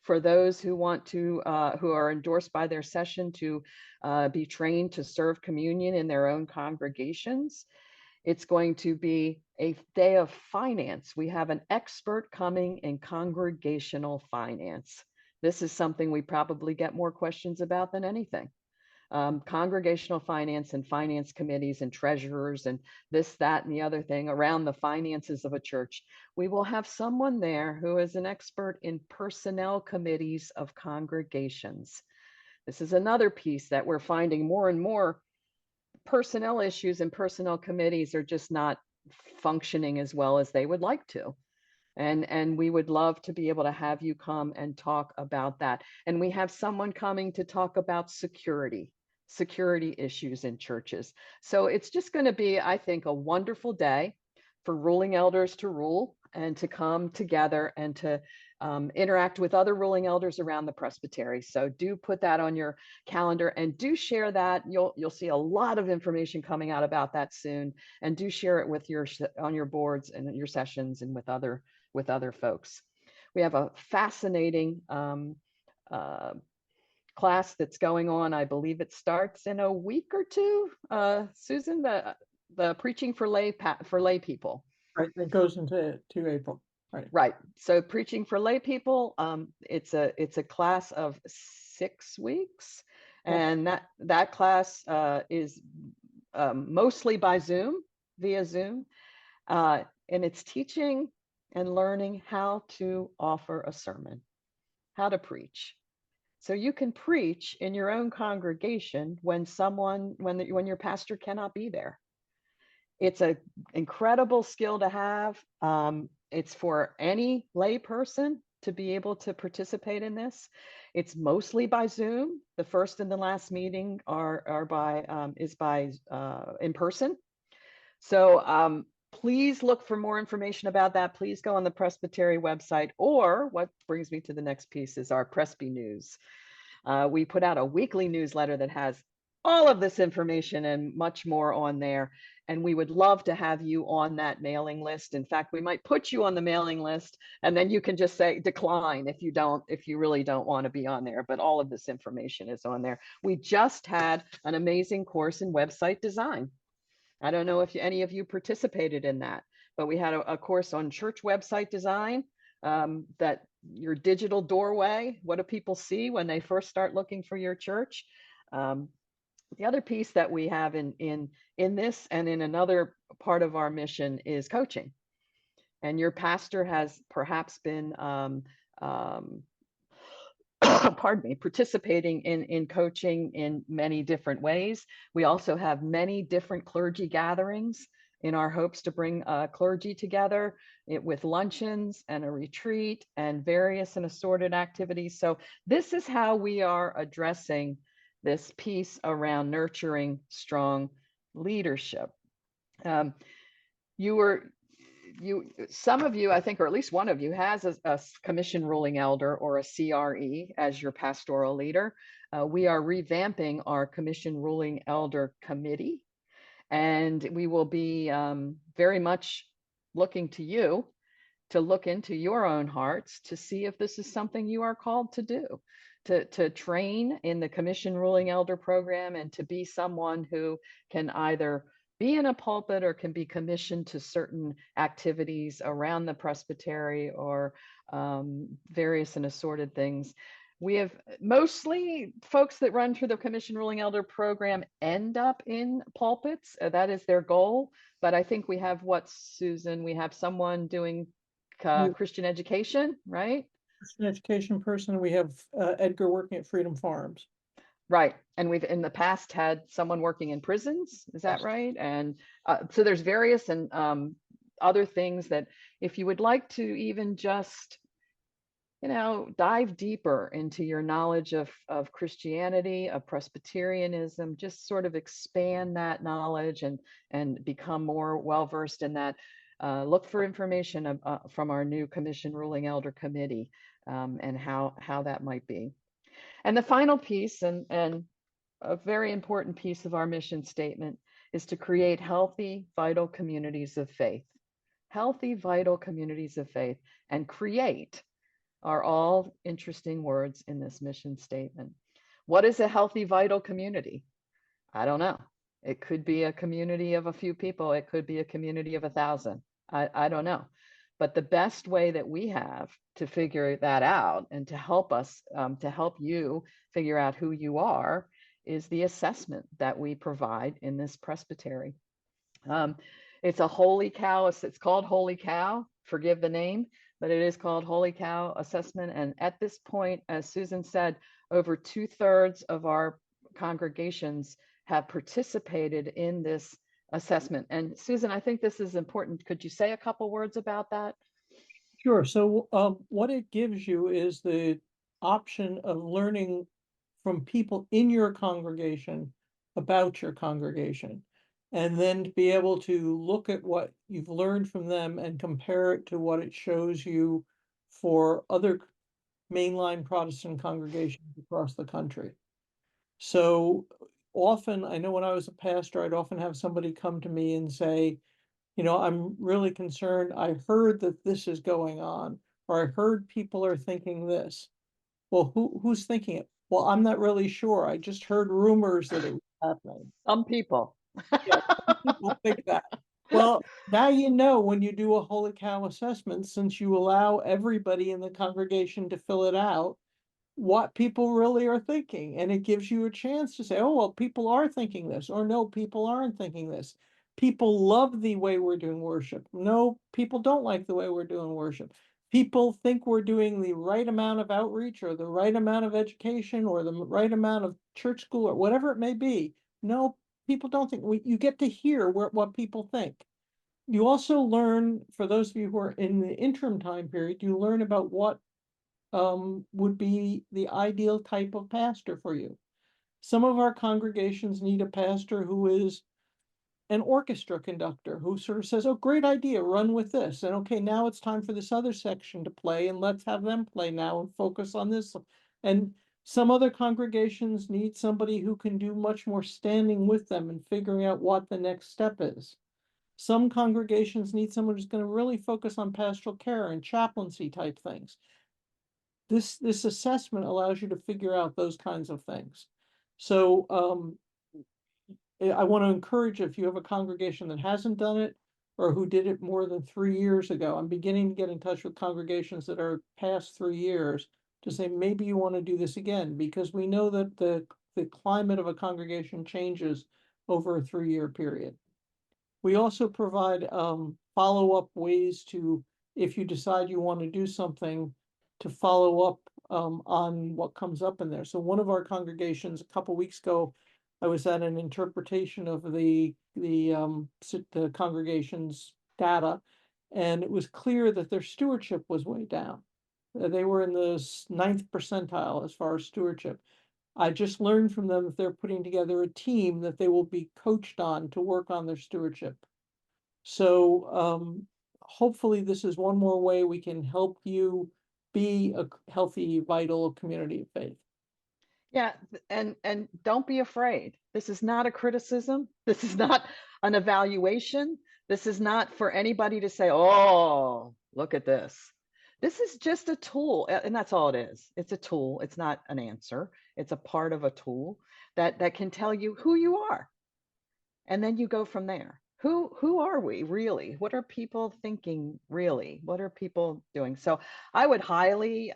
for those who want to, who are endorsed by their session to be trained to serve communion in their own congregations. It's going to be a day of finance. We have an expert coming in congregational finance. This is something we probably get more questions about than anything. Congregational finance and finance committees and treasurers and this, that, and the other thing around the finances of a church. We will have someone there who is an expert in personnel committees of congregations. This is another piece that we're finding more and more. Personnel issues and personnel committees are just not functioning as well as they would like to. And we would love to be able to have you come and talk about that. And we have someone coming to talk about security issues in churches. So it's just going to be, I think, a wonderful day for ruling elders to rule and to come together and to interact with other ruling elders around the presbytery. So do put that on your calendar and do share that. You'll see a lot of information coming out about that soon, and do share it with on your boards and your sessions and with other folks. We have a fascinating class that's going on. I believe it starts in a week or two. Susan, the preaching for lay people. Right, it goes into April. Right. So preaching for lay people, it's a class of 6 weeks, and that class is mostly by via Zoom, and it's teaching and learning how to offer a sermon, how to preach. So you can preach in your own congregation when your pastor cannot be there. It's an incredible skill to have. It's for any lay person to be able to participate in this. It's mostly by Zoom. The first and the last meeting are by in person. So please look for more information about that. Please go on the Presbytery website, or what brings me to the next piece is our Presby News. We put out a weekly newsletter that has all of this information and much more on there. And we would love to have you on that mailing list. In fact, we might put you on the mailing list, and then you can just say decline if you really don't want to be on there. But all of this information is on there. We just had an amazing course in website design. I don't know if any of you participated in that, but we had a course on church website design, that your digital doorway. What do people see when they first start looking for your church? The other piece that we have in this and in another part of our mission is coaching. And your pastor has perhaps been, pardon me, participating in coaching in many different ways. We also have many different clergy gatherings in our hopes to bring clergy together with luncheons and a retreat and various and assorted activities. So this is how we are addressing this piece around nurturing strong leadership. some of you, I think, or at least one of you has a commission ruling elder or a CRE as your pastoral leader. We are revamping our commission ruling elder committee, and we will be very much looking to you to look into your own hearts to see if this is something you are called to do, to train in the commission ruling elder program and to be someone who can either be in a pulpit or can be commissioned to certain activities around the presbytery or various and assorted things. We have mostly folks that run through the commission ruling elder program end up in pulpits. That is their goal. But I think we have what, Susan? We have someone doing Christian education, right? Christian education person. We have Edgar working at Freedom Farms. Right. And we've in the past had someone working in prisons. Is that Yes. right? And so there's various and other things that if you would like to even just, dive deeper into your knowledge of Christianity, of Presbyterianism, just sort of expand that knowledge and become more well-versed in that. Look for information from our new commission ruling elder committee and how that might be. And the final piece and a very important piece of our mission statement is to create healthy, vital communities of faith. Healthy, vital communities of faith, and create are all interesting words in this mission statement. What is a healthy, vital community? I don't know. It could be a community of a few people. It could be a community of 1,000. I don't know. But the best way that we have to figure that out and to help us, to help you figure out who you are, is the assessment that we provide in this presbytery. It's a Holy Cow. It's called Holy Cow. Forgive the name, but it is called Holy Cow Assessment. And at this point, as Susan said, over 2/3 of our congregations have participated in this assessment. And Susan, I think this is important. Could you say a couple words about that? Sure. So what it gives you is the option of learning from people in your congregation about your congregation, and then to be able to look at what you've learned from them and compare it to what it shows you for other mainline Protestant congregations across the country. So often, I know when I was a pastor, I'd often have somebody come to me and say, I'm really concerned. I heard that this is going on, or I heard people are thinking this. Well, who's thinking it? Well, I'm not really sure. I just heard rumors that it was happening. Some people. Yeah, some people think that. Well, now you know when you do a Holy Cow assessment, since you allow everybody in the congregation to fill it out, what people really are thinking. And it gives you a chance to say, oh, well, people are thinking this, or no, people aren't thinking this. People love the way we're doing worship. No, people don't like the way we're doing worship. People think we're doing the right amount of outreach or the right amount of education or the right amount of church school or whatever it may be. No, people don't think. You get to hear what people think. You also learn, for those of you who are in the interim time period, you learn about what would be the ideal type of pastor for you. Some of our congregations need a pastor who is an orchestra conductor who sort of says, oh, great idea, run with this. And okay, now it's time for this other section to play, and let's have them play now and focus on this. And some other congregations need somebody who can do much more standing with them and figuring out what the next step is. Some congregations need someone who's going to really focus on pastoral care and chaplaincy type things. This assessment allows you to figure out those kinds of things. So I want to encourage, if you have a congregation that hasn't done it or who did it more than 3 years ago, I'm beginning to get in touch with congregations that are past 3 years to say, maybe you want to do this again, because we know that the climate of a congregation changes over a 3-year period. We also provide follow-up ways to, if you decide you want to do something, to follow up on what comes up in there. So one of our congregations a couple weeks ago, I was at an interpretation of the congregation's data, and it was clear that their stewardship was way down. They were in the 9th percentile as far as stewardship. I just learned from them that they're putting together a team that they will be coached on to work on their stewardship. So hopefully this is one more way we can help you be a healthy, vital community of faith. Yeah, and don't be afraid. This is not a criticism. This is not an evaluation. This is not for anybody to say, "Oh, look at this." This is just a tool, and that's all it is. It's a tool. It's not an answer. It's a part of a tool that can tell you who you are. And then you go from there. Who are we really? What are people thinking really? What are people doing? So I would highly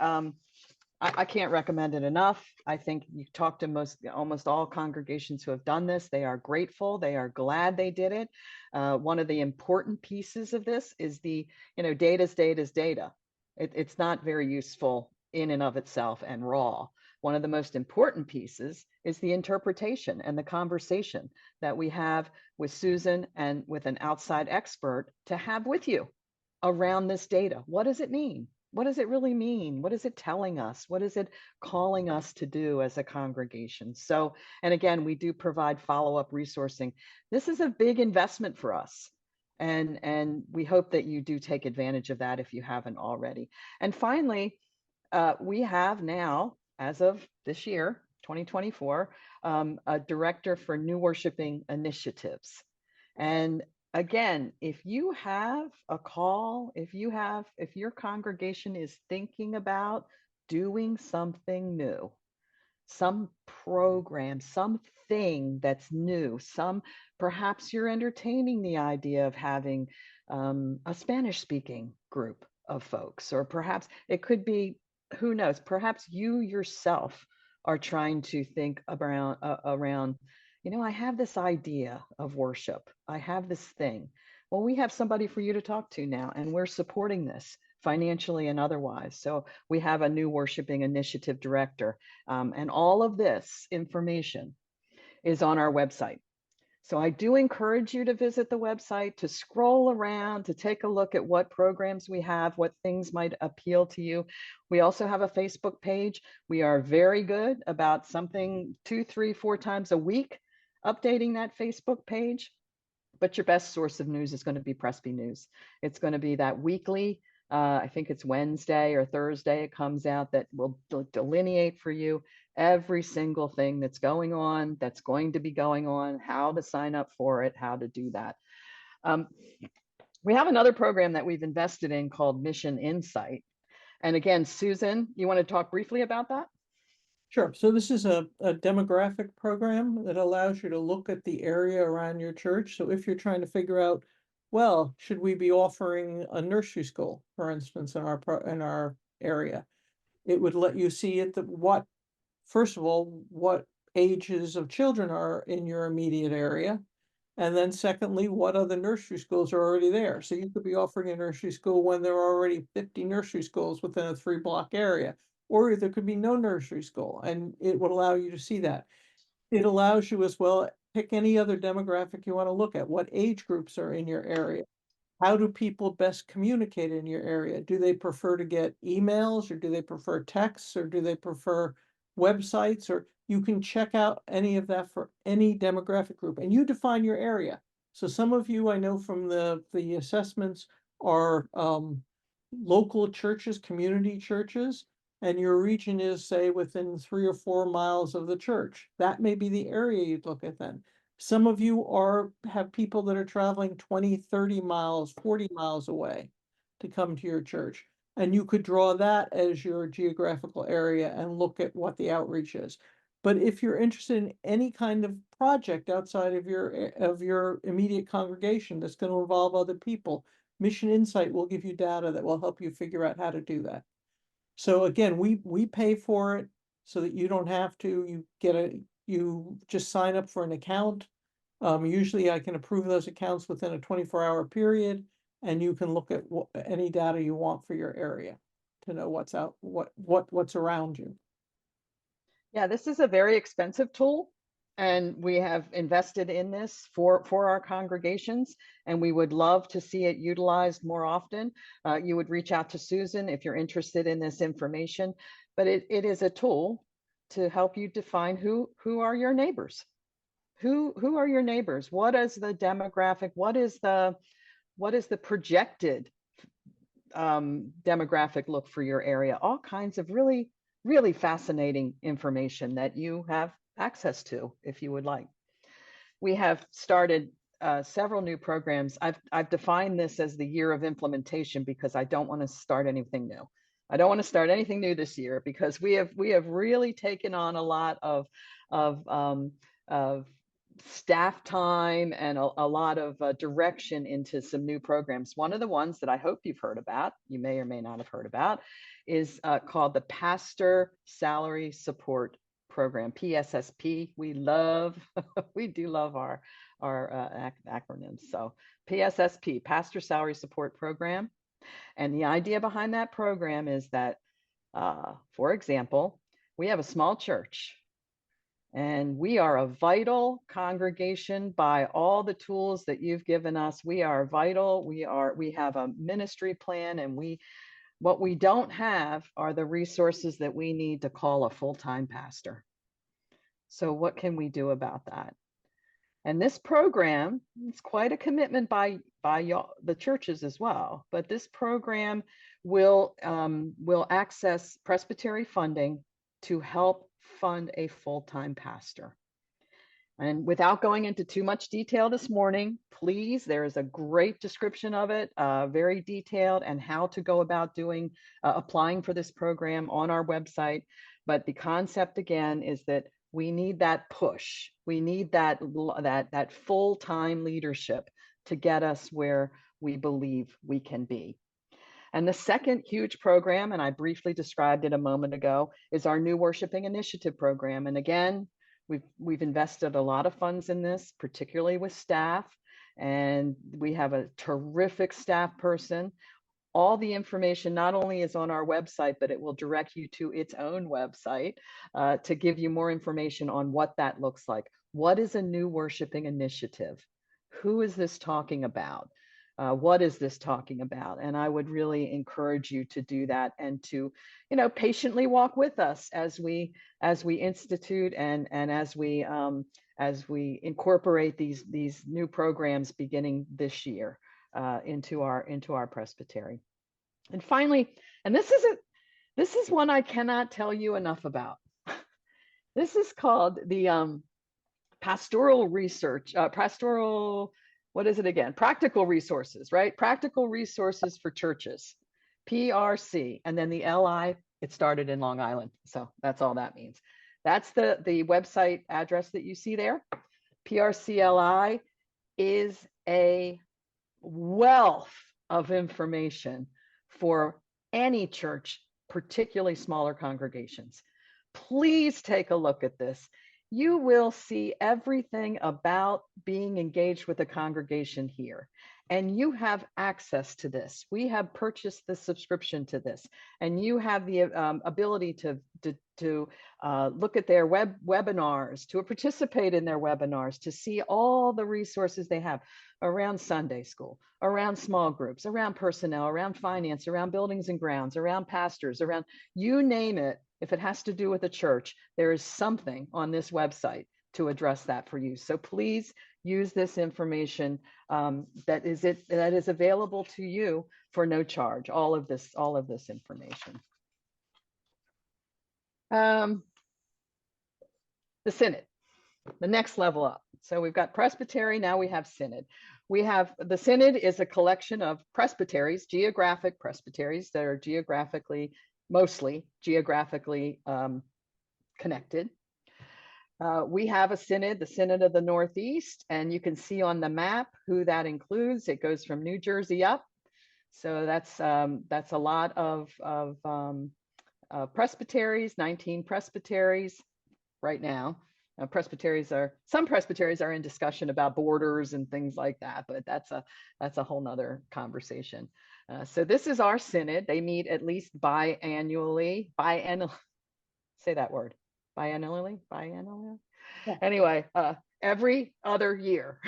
I can't recommend it enough. I think you talk to almost all congregations who have done this. They are grateful. They are glad they did it. One of the important pieces of this is data's data. It's not very useful in and of itself and raw. One of the most important pieces is the interpretation and the conversation that we have with Susan and with an outside expert to have with you around this data. What does it mean? What does it really mean? What is it telling us? What is it calling us to do as a congregation? So, and again, we do provide follow-up resourcing. This is a big investment for us. And we hope that you do take advantage of that if you haven't already. And finally, we have now, as of this year, 2024, a director for new worshiping initiatives. And again, if you have a call, if your congregation is thinking about doing something new, some program, something that's new, perhaps you're entertaining the idea of having a Spanish speaking group of folks, or perhaps it could be, who knows, perhaps you yourself are trying to think around, I have this idea of worship. I have this thing. Well, we have somebody for you to talk to now, and we're supporting this financially and otherwise. So we have a new worshiping initiative director, and all of this information is on our website. So I do encourage you to visit the website, to scroll around, to take a look at what programs we have, what things might appeal to you. We also have a Facebook page. We are very good about something 2, 3, 4 times a week, updating that Facebook page. But your best source of news is going to be Presby News. It's going to be that weekly, I think it's Wednesday or Thursday, it comes out, that will delineate for you every single thing that's going on, that's going to be going on, how to sign up for it, how to do that. We have another program that we've invested in called Mission Insight. And again, Susan, you want to talk briefly about that? Sure. So this is a demographic program that allows you to look at the area around your church. So if you're trying to figure out, well, should we be offering a nursery school, for instance, in our area, it would let you see first of all, what ages of children are in your immediate area. And then secondly, what other nursery schools are already there? So you could be offering a nursery school when there are already 50 nursery schools within a 3-block area, or there could be no nursery school, and it would allow you to see that. It allows you as well, pick any other demographic you want to look at. What age groups are in your area? How do people best communicate in your area? Do they prefer to get emails, or do they prefer texts, or do they prefer websites? Or you can check out any of that for any demographic group, and you define your area. So some of you, I know from the assessments, are local churches, community churches, and your region is, say, within 3 or 4 miles of the church. That may be the area you'd look at then. Some of you have people that are traveling 20, 30 miles, 40 miles away to come to your church. And you could draw that as your geographical area and look at what the outreach is. But if you're interested in any kind of project outside of your immediate congregation that's going to involve other people, Mission Insight will give you data that will help you figure out how to do that. So again, we pay for it so that you don't have to. You just sign up for an account. Usually I can approve those accounts within a 24-hour period, and you can look at any data you want for your area to know what's around you. Yeah, this is a very expensive tool, and we have invested in this for our congregations, and we would love to see it utilized more often. You would reach out to Susan if you're interested in this information, but it is a tool to help you define who are your neighbors. Who are your neighbors? What is the demographic? What is the projected demographic look for your area, all kinds of really, really fascinating information that you have access to if you would like. We have started several new programs. I've defined this as the year of implementation because I don't want to start anything new. I don't want to start anything new this year because we have really taken on a lot of staff time and a lot of direction into some new programs. One of the ones that I hope you've heard about, you may or may not have heard about, is called the Pastor Salary Support Program, PSSP. We do love our acronyms. So PSSP, Pastor Salary Support Program. And the idea behind that program is that, for example, we have a small church and we are a vital congregation by all the tools that you've given us. We are vital. We have a ministry plan, and what we don't have are the resources that we need to call a full-time pastor. So what can we do about that? And this program, it's quite a commitment by the churches as well, but this program will access presbytery funding to help fund a full-time pastor. And without going into too much detail this morning, please, there is a great description of it, very detailed, and how to go about doing applying for this program on our website. But the concept again is that we need that push. We need that full-time leadership to get us where we believe we can be. And the second huge program, and I briefly described it a moment ago, is our new Worshiping Initiative program. And again, we've invested a lot of funds in this, particularly with staff, and we have a terrific staff person. All the information not only is on our website, but it will direct you to its own website to give you more information on what that looks like. What is a new Worshiping Initiative? Who is this talking about? What is this talking about? And I would really encourage you to do that and to, patiently walk with us as we institute and as we incorporate these new programs beginning this year into our presbytery. And finally, and this is one I cannot tell you enough about. This is called the pastoral research, what is it again? Practical resources, right? Practical resources for churches, PRC, and then the LI, it started in Long Island. So that's all that means. That's the website address that you see there. PRCLI is a wealth of information for any church, particularly smaller congregations. Please take a look at this. You will see everything about being engaged with a congregation here, and you have access to this. We have purchased the subscription to this, and you have the ability to look at their webinars, to participate in their webinars, to see all the resources they have around Sunday school, around small groups, around personnel, around finance, around buildings and grounds, around pastors, around you name it. If it has to do with a church, there is something on this website to address that for you. So please use this information that is available to you for no charge. All of this information. The Synod, the next level up. So we've got presbytery, now we have synod. The synod is a collection of presbyteries, geographic presbyteries that are mostly geographically connected. We have a synod, the Synod of the Northeast, and you can see on the map who that includes. It goes from New Jersey up. So that's a lot of presbyteries, 19 presbyteries right now. Some presbyteries are in discussion about borders and things like that, but that's a whole nother conversation. So this is our synod. They meet at least biannually. Say that word. Biannually. Yeah. Anyway, every other year.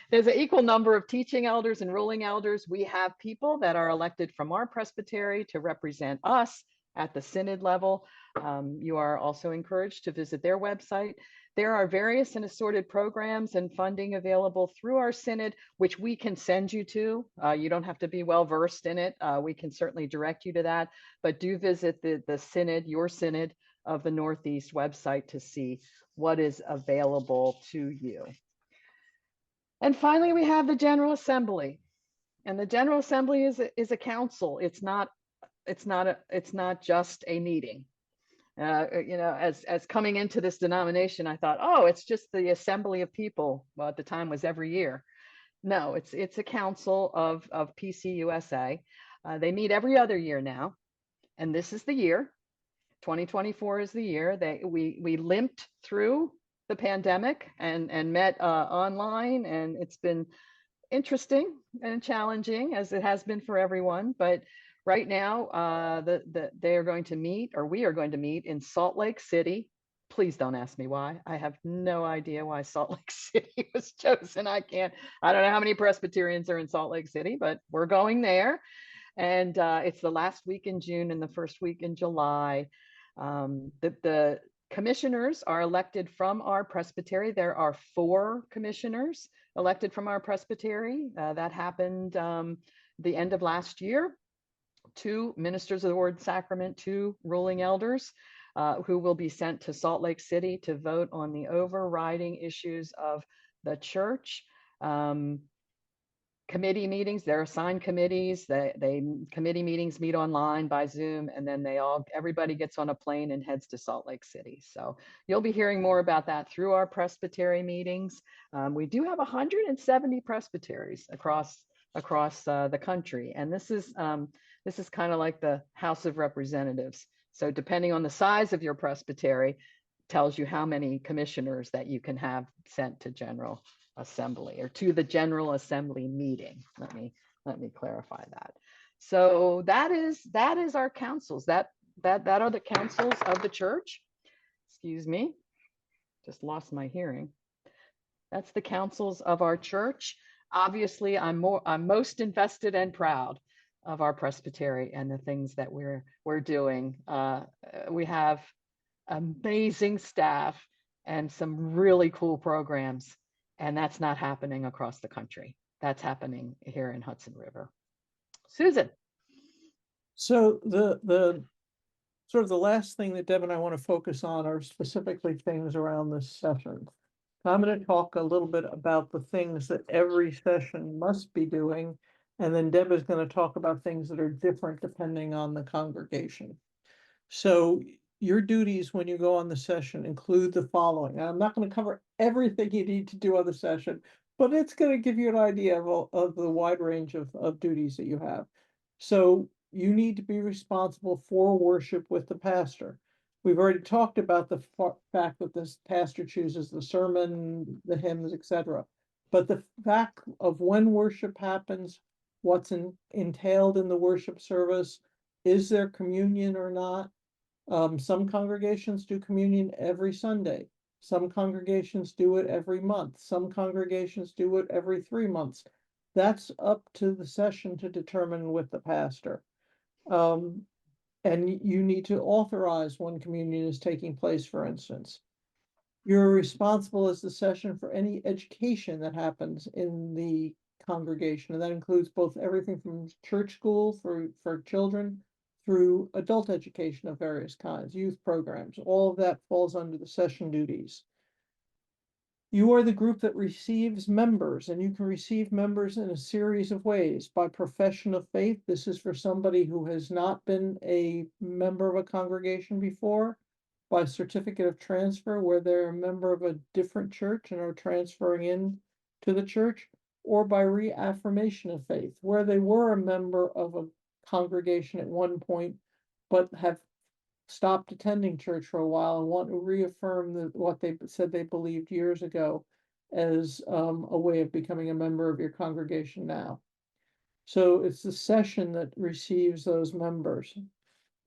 There's an equal number of teaching elders and ruling elders. We have people that are elected from our presbytery to represent us at the synod level. You are also encouraged to visit their website. There are various and assorted programs and funding available through our synod, which we can send you to. You don't have to be well versed in it. We can certainly direct you to that, but do visit the synod, your synod of the Northeast website to see what is available to you. And finally, we have the General Assembly. And the General Assembly is a council. It's not just a meeting. As coming into this denomination, I thought, oh, it's just the assembly of people. Well, at the time was every year. No, it's a council of PCUSA. They meet every other year now, and this is the year. 2024 is the year. We limped through the pandemic and met online, and it's been interesting and challenging, as it has been for everyone. But right now, they are going to meet, or we are going to meet in Salt Lake City. Please don't ask me why. I have no idea why Salt Lake City was chosen. I don't know how many Presbyterians are in Salt Lake City, but we're going there. And it's the last week in June and the first week in July. The commissioners are elected from our presbytery. There are 4 commissioners elected from our presbytery. That happened the end of last year. 2 ministers of the word sacrament, 2 ruling elders who will be sent to Salt Lake City to vote on the overriding issues of the church. Committee meetings, they're assigned committees. Committee meetings meet online by Zoom, and then everybody gets on a plane and heads to Salt Lake City. So you'll be hearing more about that through our presbytery meetings. We do have 170 presbyteries across the country, and this is kind of like the House of Representatives. So depending on the size of your presbytery, tells you how many commissioners that you can have sent to General Assembly, or to the General Assembly meeting. Let me clarify that. So that is our councils. That are the councils of the church. Excuse me, just lost my hearing. That's the councils of our church. Obviously, I'm most invested and proud of our presbytery and the things that we're doing. We have amazing staff and some really cool programs. And that's not happening across the country. That's happening here in Hudson River. Susan. So the sort of the last thing that Deb and I want to focus on are specifically things around this session. I'm going to talk a little bit about the things that every session must be doing, and then Deb is going to talk about things that are different depending on the congregation. So your duties when you go on the session include the following. I'm not going to cover everything you need to do on the session, but it's going to give you an idea of the wide range of duties that you have. So you need to be responsible for worship with the pastor. We've already talked about the fact that this pastor chooses the sermon, the hymns, etc. But the fact of when worship happens, what's entailed in the worship service, is there communion or not? Some congregations do communion every Sunday. Some congregations do it every month. Some congregations do it every 3 months. That's up to the session to determine with the pastor. And you need to authorize when communion is taking place, for instance. You're responsible as the session for any education that happens in the congregation, and that includes both everything from church school for children through adult education of various kinds, youth programs. All of that falls under the session duties. You are the group that receives members, and you can receive members in a series of ways. By profession of faith, this is for somebody who has not been a member of a congregation before. By certificate of transfer, where they're a member of a different church and are transferring in to the church, or by reaffirmation of faith, where they were a member of a congregation at one point, but have stopped attending church for a while and want to reaffirm what they said they believed years ago as a way of becoming a member of your congregation now. So it's the session that receives those members.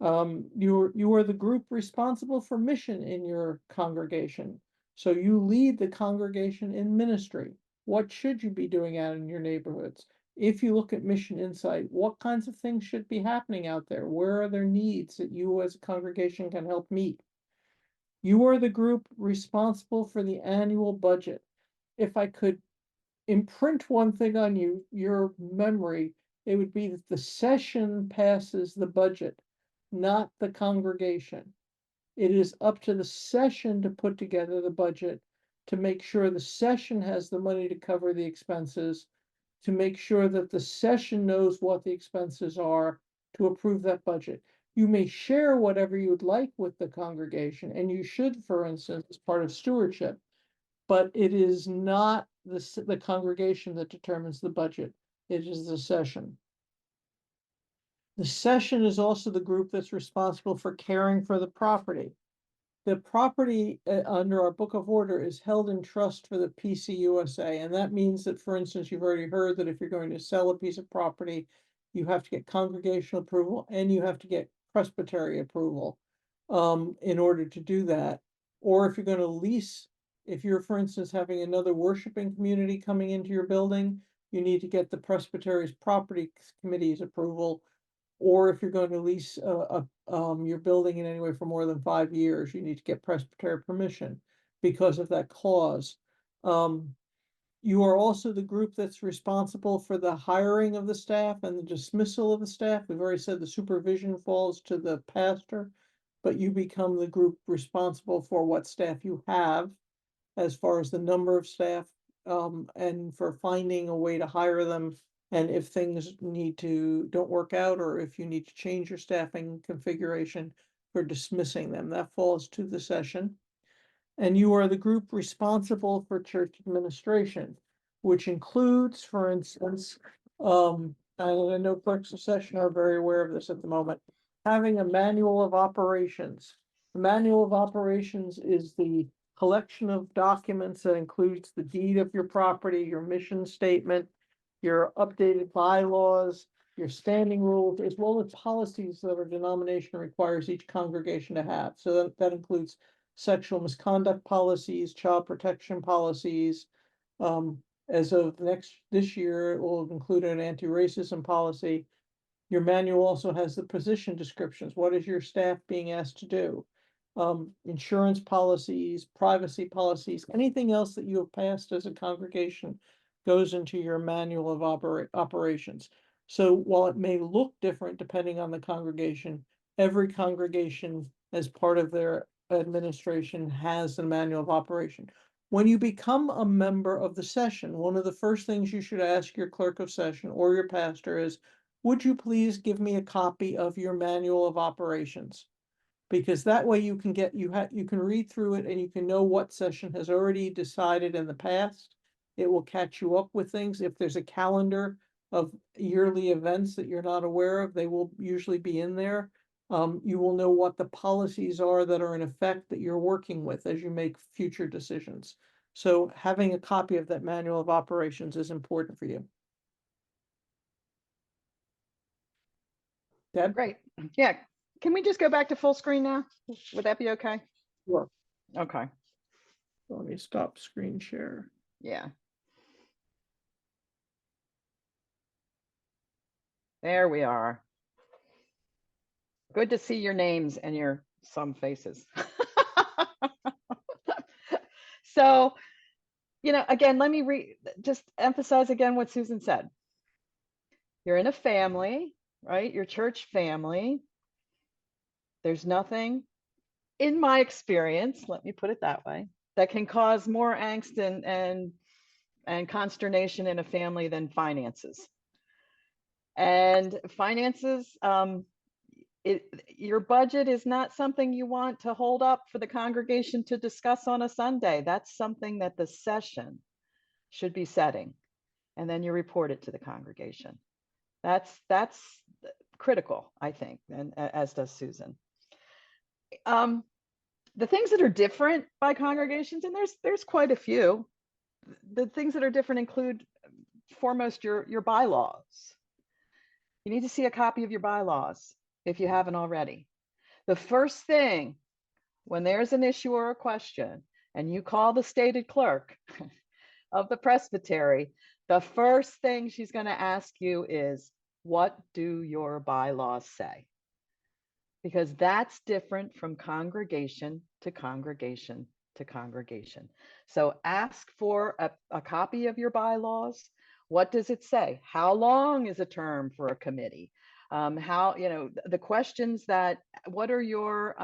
You are the group responsible for mission in your congregation. So you lead the congregation in ministry. What should you be doing out in your neighborhoods? If you look at Mission Insight, what kinds of things should be happening out there? Where are there needs that you as a congregation can help meet? You are the group responsible for the annual budget. If I could imprint one thing on your memory, it would be that the session passes the budget, not the congregation. It is up to the session to put together the budget, to make sure the session has the money to cover the expenses, to make sure that the session knows what the expenses are, to approve that budget. You may share whatever you'd like with the congregation, and you should, for instance, as part of stewardship, but it is not the congregation that determines the budget. It is the session. The session is also the group that's responsible for caring for the property. The property under our book of order is held in trust for the PCUSA. And that means that, for instance, you've already heard that if you're going to sell a piece of property, you have to get congregational approval and you have to get presbytery approval in order to do that. Or if you're going to lease, if you're, for instance, having another worshiping community coming into your building, you need to get the presbytery's property committee's approval. Or if you're going to lease your building in any way for more than 5 years, you need to get presbytery permission because of that clause. You are also the group that's responsible for the hiring of the staff and the dismissal of the staff. We've already said the supervision falls to the pastor, but you become the group responsible for what staff you have as far as the number of staff, and for finding a way to hire them. And if things don't work out, or if you need to change your staffing configuration, for dismissing them, that falls to the session. And you are the group responsible for church administration, which includes, for instance, I know clerks of session are very aware of this at the moment, having a manual of operations. The manual of operations is the collection of documents that includes the deed of your property, your mission statement, your updated bylaws, your standing rules, as well as policies that our denomination requires each congregation to have. So that includes sexual misconduct policies, child protection policies. As of this year, it will include an anti-racism policy. Your manual also has the position descriptions. What is your staff being asked to do? Insurance policies, privacy policies, anything else that you have passed as a congregation goes into your manual of operations. So while it may look different depending on the congregation, every congregation, as part of their administration, has the manual of operation. When you become a member of the session, one of the first things you should ask your clerk of session or your pastor is, would you please give me a copy of your manual of operations? Because that way you can you can read through it and you can know what session has already decided in the past. It will catch you up with things. If there's a calendar of yearly events that you're not aware of, they will usually be in there. You will know what the policies are that are in effect that you're working with as you make future decisions. So having a copy of that manual of operations is important for you. Deb? Great. Yeah. Can we just go back to full screen now? Would that be okay? Sure. Okay. Let me stop screen share. Yeah. There we are. Good to see your names and your some faces. So, again, let me just emphasize again what Susan said. You're in a family, right? Your church family. There's nothing, in my experience, let me put it that way, that can cause more angst and consternation in a family than finances. And finances, your budget is not something you want to hold up for the congregation to discuss on a Sunday. That's something that the session should be setting, and then you report it to the congregation. That's critical, I think, and as does Susan. The things that are different by congregations, and there's quite a few. The things that are different include, foremost, your bylaws. You need to see a copy of your bylaws if you haven't already. The first thing, when there's an issue or a question, and you call the stated clerk of the presbytery, the first thing she's going to ask you is, what do your bylaws say? Because that's different from congregation to congregation to congregation. So ask for a copy of your bylaws. What does it say? How long is a term for a committee? How, the questions that, what are your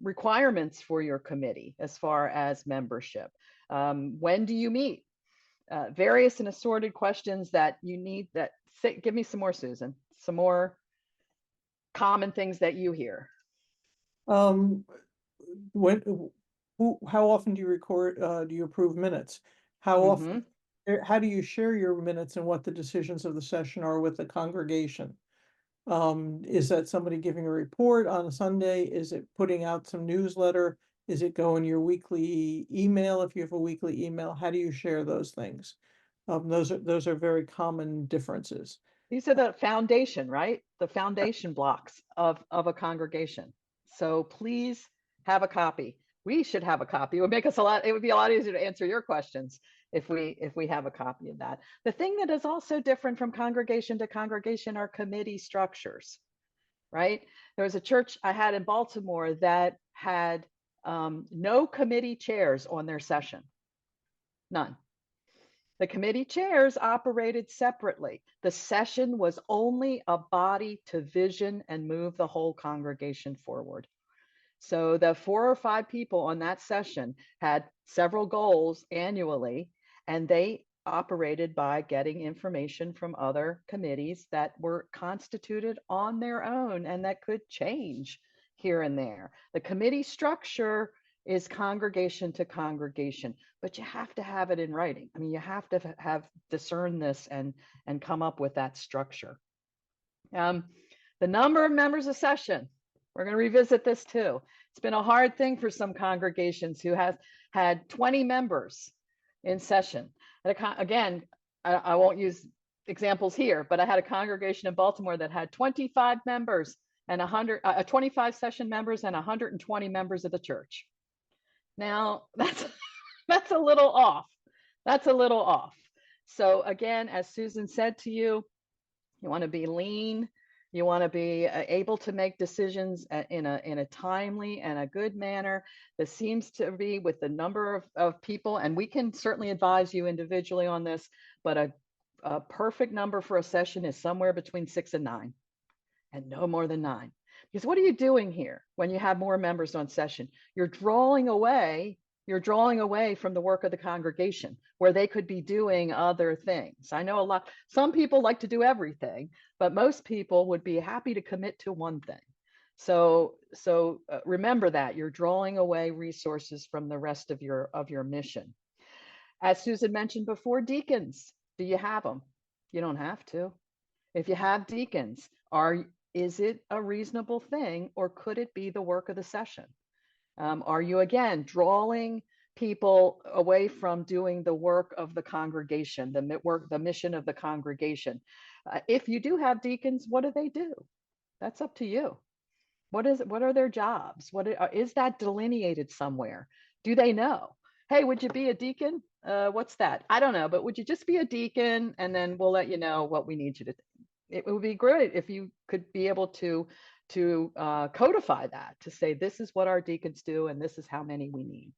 requirements for your committee as far as membership? When do you meet? Various and assorted questions that you need that say, give me some more, Susan, some more common things that you hear. When, how often do you record, do you approve minutes? How often, how do you share your minutes and what the decisions of the session are with the congregation? Is that somebody giving a report on a Sunday? Is it putting out some newsletter? Is it going your weekly email? If you have a weekly email, how do you share those things? Those are very common differences. These are the foundation, right? The foundation blocks of a congregation. So please have a copy. We should have a copy. It would make us it would be a lot easier to answer your questions if we have a copy of that. The thing that is also different from congregation to congregation are committee structures, right? There was a church I had in Baltimore that had no committee chairs on their session. None. The committee chairs operated separately. The session was only a body to vision and move the whole congregation forward. So the 4 or 5 people on that session had several goals annually, and they operated by getting information from other committees that were constituted on their own and that could change here and there. The committee structure is congregation to congregation, but you have to have it in writing. I mean, you have to have discern this and come up with that structure. The number of members of session, we're going to revisit this too. It's been a hard thing for some congregations who have had 20 members in session. Again, I won't use examples here, but I had a congregation in Baltimore that had 25 members and 25 session members and 120 members of the church. Now that's a little off. That's a little off. So again, as Susan said to you, you want to be lean. You want to be able to make decisions in a timely and a good manner. This seems to be with the number of people, and we can certainly advise you individually on this, but a perfect number for a session is somewhere between 6 and 9, and no more than 9. Because what are you doing here when you have more members on session? You're drawing away from the work of the congregation where they could be doing other things. I know some people like to do everything, but most people would be happy to commit to one thing. So remember that you're drawing away resources from the rest of your mission. As Susan mentioned before, deacons, do you have them? You don't have to. If you have deacons, is it a reasonable thing, or could it be the work of the session? Are you, again, drawing people away from doing the work of the congregation, the mission of the congregation? If you do have deacons, what do they do? That's up to you. What are their jobs? Is that delineated somewhere? Do they know? Hey, would you be a deacon? What's that? I don't know, but would you just be a deacon, and then we'll let you know what we need you to do. It would be great if you could be able to codify that, to say this is what our deacons do and this is how many we need.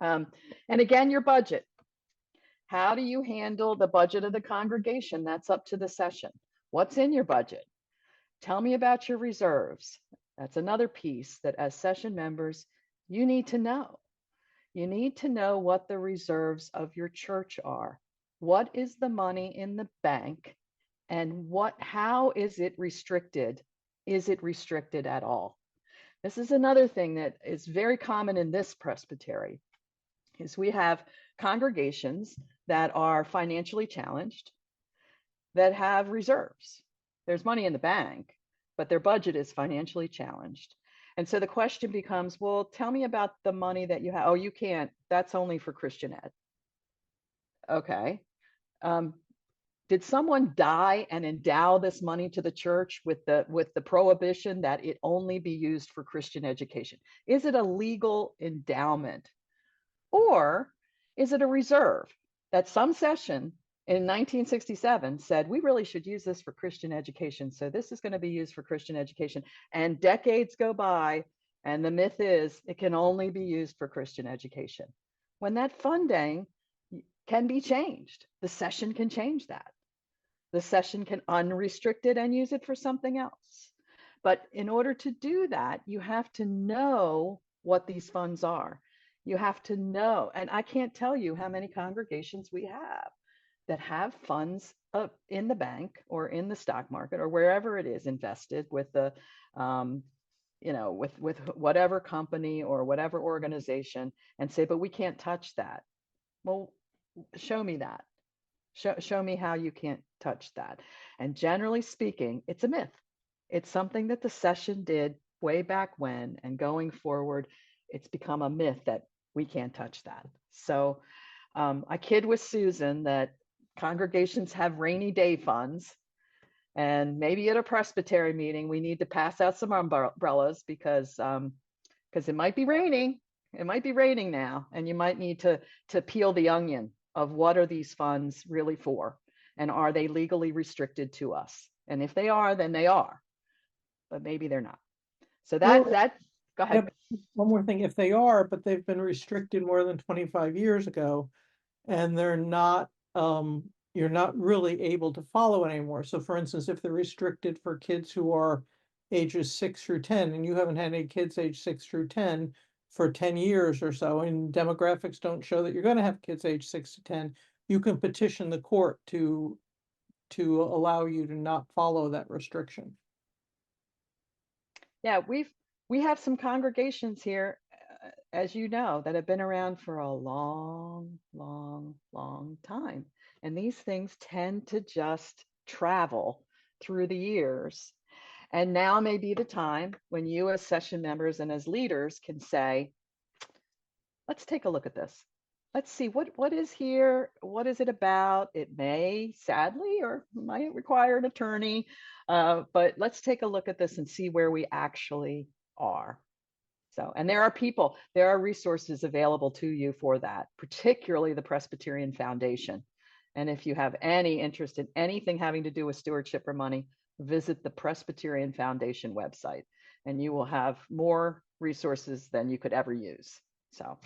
And again, your budget. How do you handle the budget of the congregation? That's up to the session. What's in your budget? Tell me about your reserves. That's another piece that as session members, you need to know. You need to know what the reserves of your church are. What is the money in the bank? And how is it restricted? Is it restricted at all? This is another thing that is very common in this presbytery, is we have congregations that are financially challenged that have reserves. There's money in the bank, but their budget is financially challenged. And so the question becomes, well, tell me about the money that you have. Oh, you can't. That's only for Christian ed. Okay. Did someone die and endow this money to the church with the prohibition that it only be used for Christian education? Is it a legal endowment? Or is it a reserve that some session in 1967 said, we really should use this for Christian education, so this is going to be used for Christian education, and decades go by And the myth is it can only be used for Christian education. When that funding can be changed, the session can change that. The session can unrestrict it and use it for something else. But in order to do that, you have to know what these funds are. You have to know, and I can't tell you how many congregations we have that have funds in the bank or in the stock market or wherever it is invested with the, with whatever company or whatever organization, and say, but we can't touch that. Well, show me that. Show me how you can't touch that. And generally speaking, it's a myth. It's something that the session did way back when, and going forward, it's become a myth that we can't touch that. So I kid with Susan that congregations have rainy day funds, and maybe at a presbytery meeting, we need to pass out some umbrellas because it might be raining. It might be raining now, and you might need to peel the onion of what are these funds really for, and are they legally restricted to us? And if they are, then they are, but maybe they're not. So Well, go ahead. one more thing, if they are, but they've been restricted more than 25 years ago, and they're not, you're not really able to follow anymore. So for instance, if they're restricted for kids who are ages 6 through 10, and you haven't had any kids age 6 through 10 for 10 years or so, and demographics don't show that you're going to have kids age 6 to 10, you can petition the court to allow you to not follow that restriction. Yeah, we have some congregations here, as you know, that have been around for a long, long, long time. And these things tend to just travel through the years. And now may be the time when you, as session members and as leaders, can say, let's take a look at this. Let's see what is here. What is it about? It may, sadly, or might require an attorney, but let's take a look at this and see where we actually are. So, and there are resources available to you for that, particularly the Presbyterian Foundation. And if you have any interest in anything having to do with stewardship or money, visit the Presbyterian Foundation website, and you will have more resources than you could ever use. So